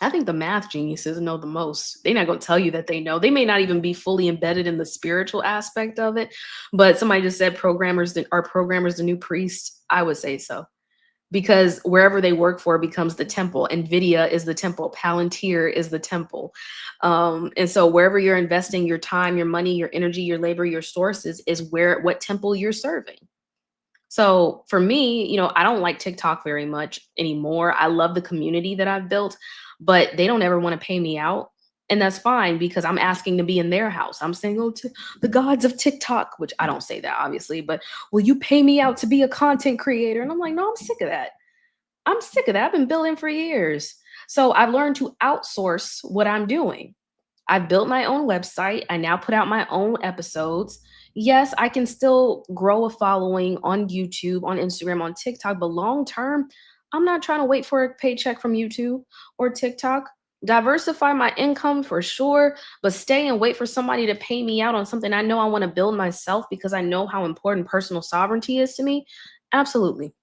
I think the math geniuses know the most. They're not going to tell you that they know. They may not even be fully embedded in the spiritual aspect of it. But somebody just said programmers are programmers the new priests. I would say so. Because wherever they work for becomes the temple. NVIDIA is the temple. Palantir is the temple. And so wherever you're investing your time, your money, your energy, your labor, your sources is what temple you're serving. So for me, I don't like TikTok very much anymore. I love the community that I've built, but they don't ever want to pay me out. And that's fine, because I'm asking to be in their house. I'm saying, oh, to the gods of TikTok, which I don't say that, obviously, but will you pay me out to be a content creator? And I'm like, no, I'm sick of that. I'm sick of that. I've been building for years. So I've learned to outsource what I'm doing. I've built my own website. I now put out my own episodes. Yes, I can still grow a following on YouTube, on Instagram, on TikTok, but long term, I'm not trying to wait for a paycheck from YouTube or TikTok. Diversify my income for sure, but stay and wait for somebody to pay me out on something I know I want to build myself because I know how important personal sovereignty is to me. Absolutely.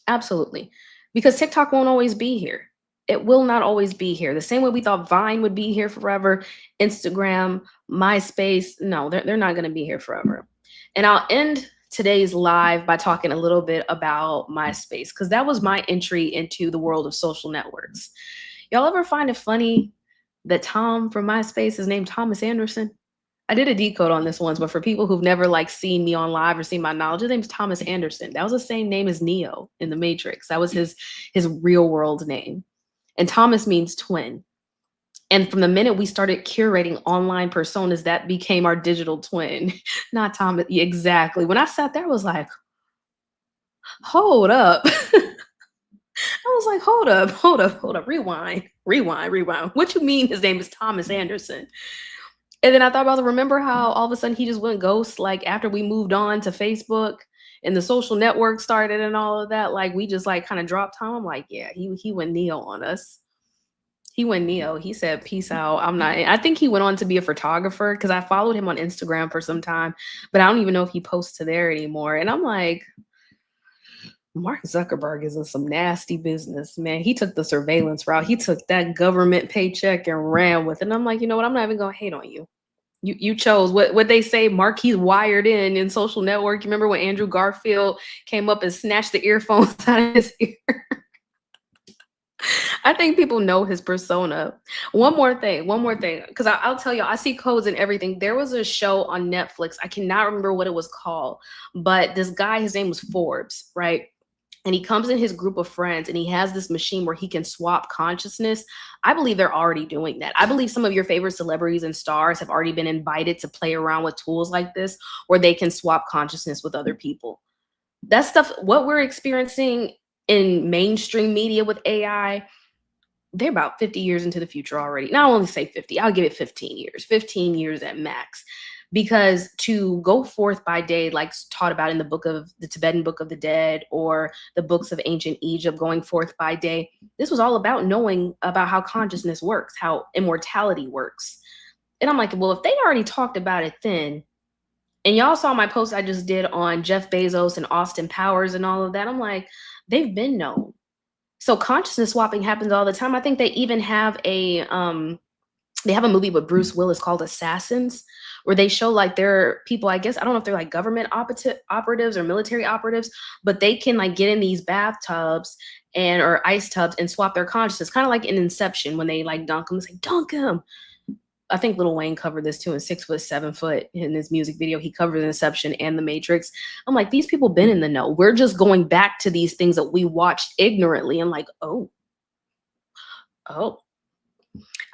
Absolutely. Because TikTok won't always be here. It will not always be here. The same way we thought Vine would be here forever, Instagram, MySpace, no, they're not going to be here forever. And I'll end today's live by talking a little bit about MySpace because that was my entry into the world of social networks. Y'all ever find it funny that Tom from MySpace is named Thomas Anderson? I did a decode on this once, but for people who've never like seen me on live or seen my knowledge, his name's Thomas Anderson. That was the same name as Neo in the Matrix. That was his real world name. And Thomas means twin. And from the minute we started curating online personas, that became our digital twin. Not Thomas. Yeah, exactly. When I sat there, I was like, hold up. I was like, hold up, rewind. What you mean his name is Thomas Anderson? And then I thought about, remember how all of a sudden he just went ghost, like after we moved on to Facebook and the social network started and all of that, like we just like kind of dropped Tom. I'm like, yeah, he went Neo on us. He went Neo. He said, peace out. I'm not, I think he went on to be a photographer because I followed him on Instagram for some time, but I don't even know if he posts to there anymore. And I'm like, Mark Zuckerberg is in some nasty business, man. He took the surveillance route. He took that government paycheck and ran with it. And I'm like, you know what? I'm not even gonna hate on you. You chose what they say, Mark, he's wired in social network. You remember when Andrew Garfield came up and snatched the earphones out of his ear? I think people know his persona. One more thing, because I'll tell you, I see codes and everything. There was a show on Netflix. I cannot remember what it was called, but this guy, his name was Forbes, right? And he comes in his group of friends and he has this machine where he can swap consciousness. I believe they're already doing that. I believe some of your favorite celebrities and stars have already been invited to play around with tools like this where they can swap consciousness with other people. That stuff, what we're experiencing in mainstream media with AI, they're about 50 years into the future already. Now, I only say 50, I'll give it 15 years at max. Because to go forth by day, like taught about in the book of the Tibetan Book of the Dead or the books of ancient Egypt, going forth by day, this was all about knowing about how consciousness works, how immortality works. And I'm like, well, if they already talked about it then, and y'all saw my post I just did on Jeff Bezos and Austin Powers and all of that, I'm like, they've been known. So consciousness swapping happens all the time. I think they even have they have a movie with Bruce Willis called Assassins, where they show like there are people, I guess, I don't know if they're like government operatives or military operatives, but they can like get in these bathtubs and or ice tubs and swap their consciousness, kind of like in Inception when they like dunk them. It's like, dunk him. I think Lil Wayne covered this too in 6 foot, 7 foot in his music video. He covered Inception and The Matrix. I'm like, these people been in the know. We're just going back to these things that we watched ignorantly and like, oh.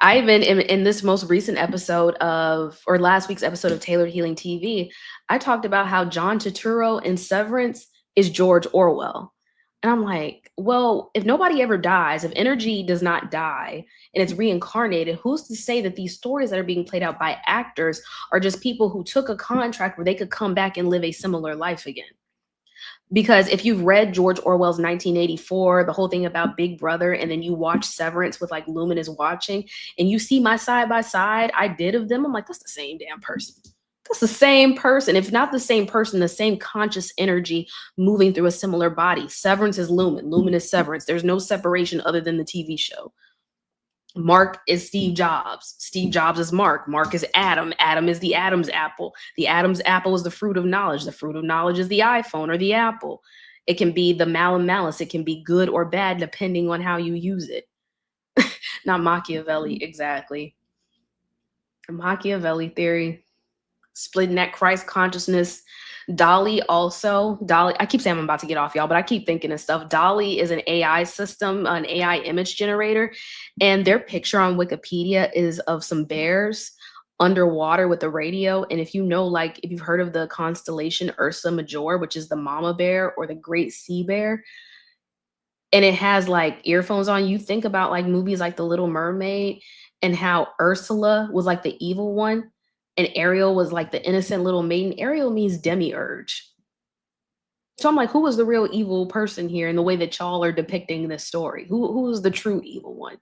I even in this most recent episode of, or last week's episode of Tailored Healing TV, I talked about how John Turturro in Severance is George Orwell. And I'm like, well, if nobody ever dies, if energy does not die and it's reincarnated, who's to say that these stories that are being played out by actors are just people who took a contract where they could come back and live a similar life again? Because if you've read George Orwell's 1984, the whole thing about Big Brother, and then you watch Severance with like Luminous watching, and you see my side by side I did of them, I'm like, that's the same damn person. That's the same person. If not the same person, the same conscious energy moving through a similar body. Severance is Lumen. Lumen is Severance. There's no separation other than the TV show. Mark is Steve Jobs. Steve Jobs is Mark. Mark is Adam. Adam is the Adam's apple. The Adam's apple is the fruit of knowledge. The fruit of knowledge is the iPhone or the Apple. It can be the malum malice. It can be good or bad depending on how you use it. Not Machiavelli, exactly. Machiavelli theory. Splitting that Christ consciousness. Dolly also. Dolly, I keep saying I'm about to get off, y'all, but I keep thinking of stuff. Dolly is an AI system, an AI image generator, and their picture on Wikipedia is of some bears underwater with the radio. And if you know, like, if you've heard of the constellation Ursa Major, which is the mama bear or the great sea bear, and it has like earphones on, you think about like movies like The Little Mermaid and how Ursula was like the evil one and Ariel was like the innocent little maiden. Ariel means demiurge. So I'm like, who was the real evil person here in the way that y'all are depicting this story? Who was the true evil one?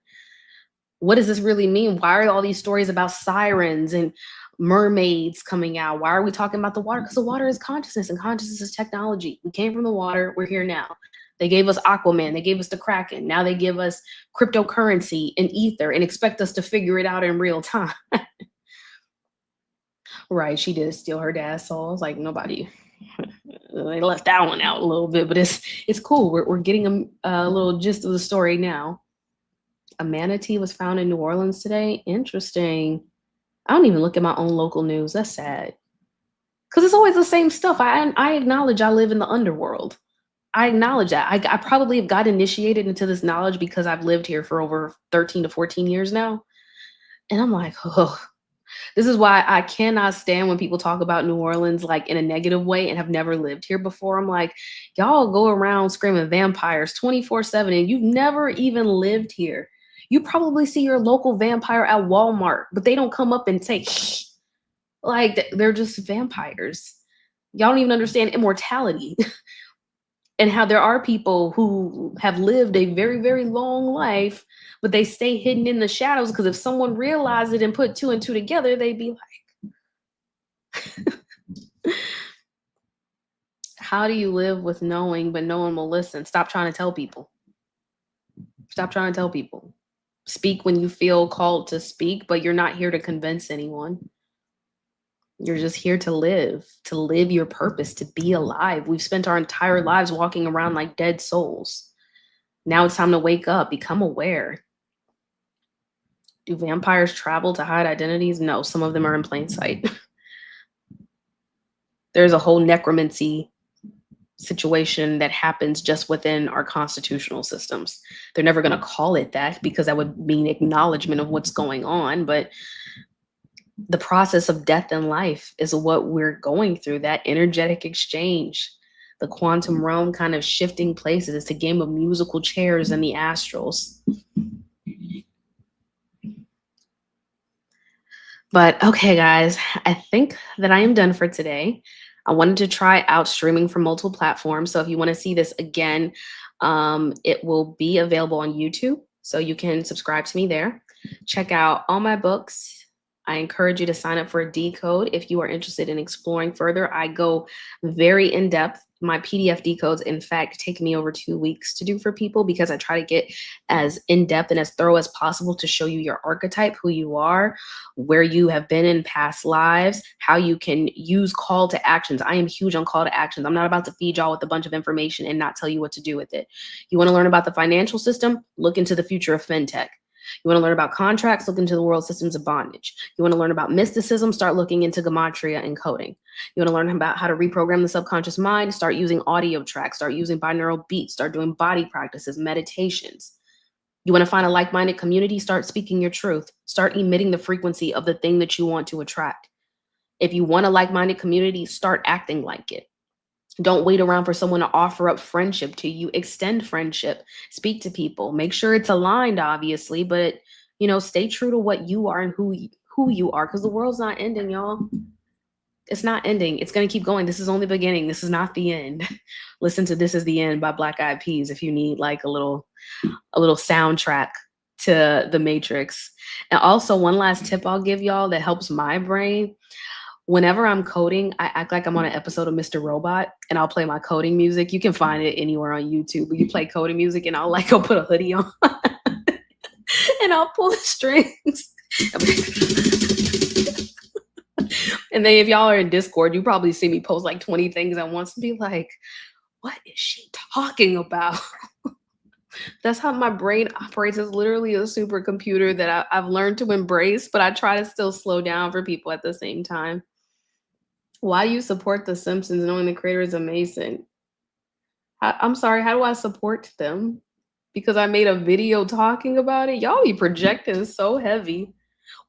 What does this really mean? Why are all these stories about sirens and mermaids coming out? Why are we talking about the water? Because the water is consciousness and consciousness is technology. We came from the water. We're here now. They gave us Aquaman. They gave us the Kraken. Now they give us cryptocurrency and ether and expect us to figure it out in real time. Right. She did steal her dad's soul. I was like, nobody. They left that one out a little bit, but it's cool. We're getting a little gist of the story now. A manatee was found in New Orleans today. Interesting. I don't even look at my own local news. That's sad. Because it's always the same stuff. I acknowledge I live in the underworld. I acknowledge that. I probably have got initiated into this knowledge because I've lived here for over 13 to 14 years now. And I'm like, oh, this is why I cannot stand when people talk about New Orleans like in a negative way and have never lived here before. I'm like, y'all go around screaming vampires 24/7 and you've never even lived here. You probably see your local vampire at Walmart, but they don't come up and say, like, they're just vampires. Y'all don't even understand immortality and how there are people who have lived a very, very long life, but they stay hidden in the shadows because if someone realized it and put two and two together, they'd be like, how do you live with knowing, but no one will listen? Stop trying to tell people. Stop trying to tell people. Speak when you feel called to speak, but you're not here to convince anyone. You're just here to live your purpose, to be alive. We've spent our entire lives walking around like dead souls. Now it's time to wake up, become aware. Do vampires travel to hide identities? No, some of them are in plain sight. There's a whole necromancy situation that happens just within our constitutional systems. They're never going to call it that because that would mean acknowledgement of what's going on, but the process of death and life is what we're going through, that energetic exchange, the quantum realm kind of shifting places. It's a game of musical chairs and the astrals. But okay, guys, I think that I am done for today. I wanted to try out streaming from multiple platforms. So if you want to see this again, it will be available on YouTube. So you can subscribe to me there. Check out all my books. I encourage you to sign up for a Decode if you are interested in exploring further. I go very in depth. My PDF decodes, in fact, take me over 2 weeks to do for people because I try to get as in depth and as thorough as possible to show you your archetype, who you are, where you have been in past lives, how you can use call to actions. I am huge on call to actions. I'm not about to feed y'all with a bunch of information and not tell you what to do with it. You want to learn about the financial system? Look into the future of fintech. You want to learn about contracts? Look into the world systems of bondage. You want to learn about mysticism? Start looking into gematria and coding. You want to learn about how to reprogram the subconscious mind? Start using audio tracks. Start using binaural beats. Start doing body practices, meditations. You want to find a like-minded community? Start speaking your truth. Start emitting the frequency of the thing that you want to attract. If you want a like-minded community, start acting like it. Don't wait around for someone to offer up friendship to you. Extend friendship. Speak to people. Make sure it's aligned, obviously, but stay true to what you are and who you are, because the world's not ending, y'all. It's not ending. It's going to keep going. This is only the beginning. This is not the end. Listen to This Is the End by Black Eyed Peas if you need like a little soundtrack to the Matrix. And also one last tip I'll give y'all that helps my brain. Whenever I'm coding, I act like I'm on an episode of Mr. Robot and I'll play my coding music. You can find it anywhere on YouTube, but you play coding music and I'll go put a hoodie on and I'll pull the strings. And then if y'all are in Discord, you probably see me post like 20 things at once and be like, what is she talking about? That's how my brain operates. It's literally a supercomputer that I've learned to embrace, but I try to still slow down for people at the same time. Why do you support The Simpsons knowing the creator is amazing? I'm sorry, how do I support them? Because I made a video talking about it? Y'all be projecting so heavy.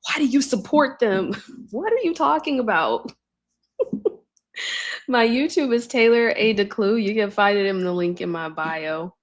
Why do you support them? What are you talking about? My YouTube is Taylor A. Decode. You can find it in the link in my bio.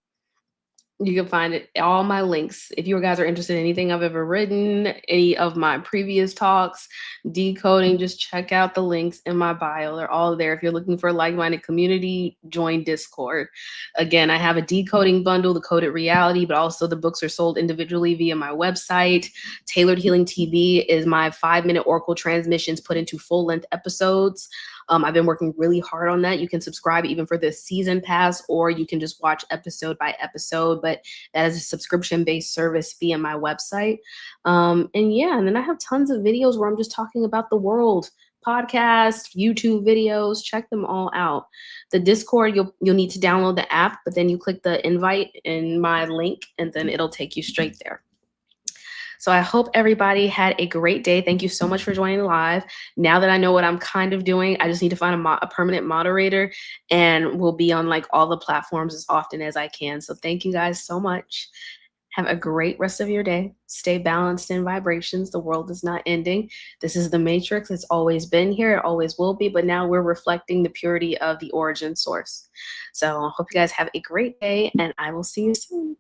You can find it, all my links. If you guys are interested in anything I've ever written, any of my previous talks, decoding, just check out the links in my bio. They're all there. If you're looking for a like-minded community, join Discord. Again, I have a decoding bundle, the Coded Reality, but also the books are sold individually via my website. Tailored Healing TV is my 5-minute oracle transmissions put into full-length episodes. I've been working really hard on that. You can subscribe even for the season pass, or you can just watch episode by episode, but that is a subscription-based service via my website. And yeah, and then I have tons of videos where I'm just talking about the world, podcasts, YouTube videos, check them all out. The Discord, you'll need to download the app, but then you click the invite in my link and then it'll take you straight there. So I hope everybody had a great day. Thank you so much for joining live. Now that I know what I'm kind of doing, I just need to find a permanent moderator, and we'll be on like all the platforms as often as I can. So thank you guys so much. Have a great rest of your day. Stay balanced in vibrations. The world is not ending. This is the matrix. It's always been here. It always will be. But now we're reflecting the purity of the origin source. So I hope you guys have a great day, and I will see you soon.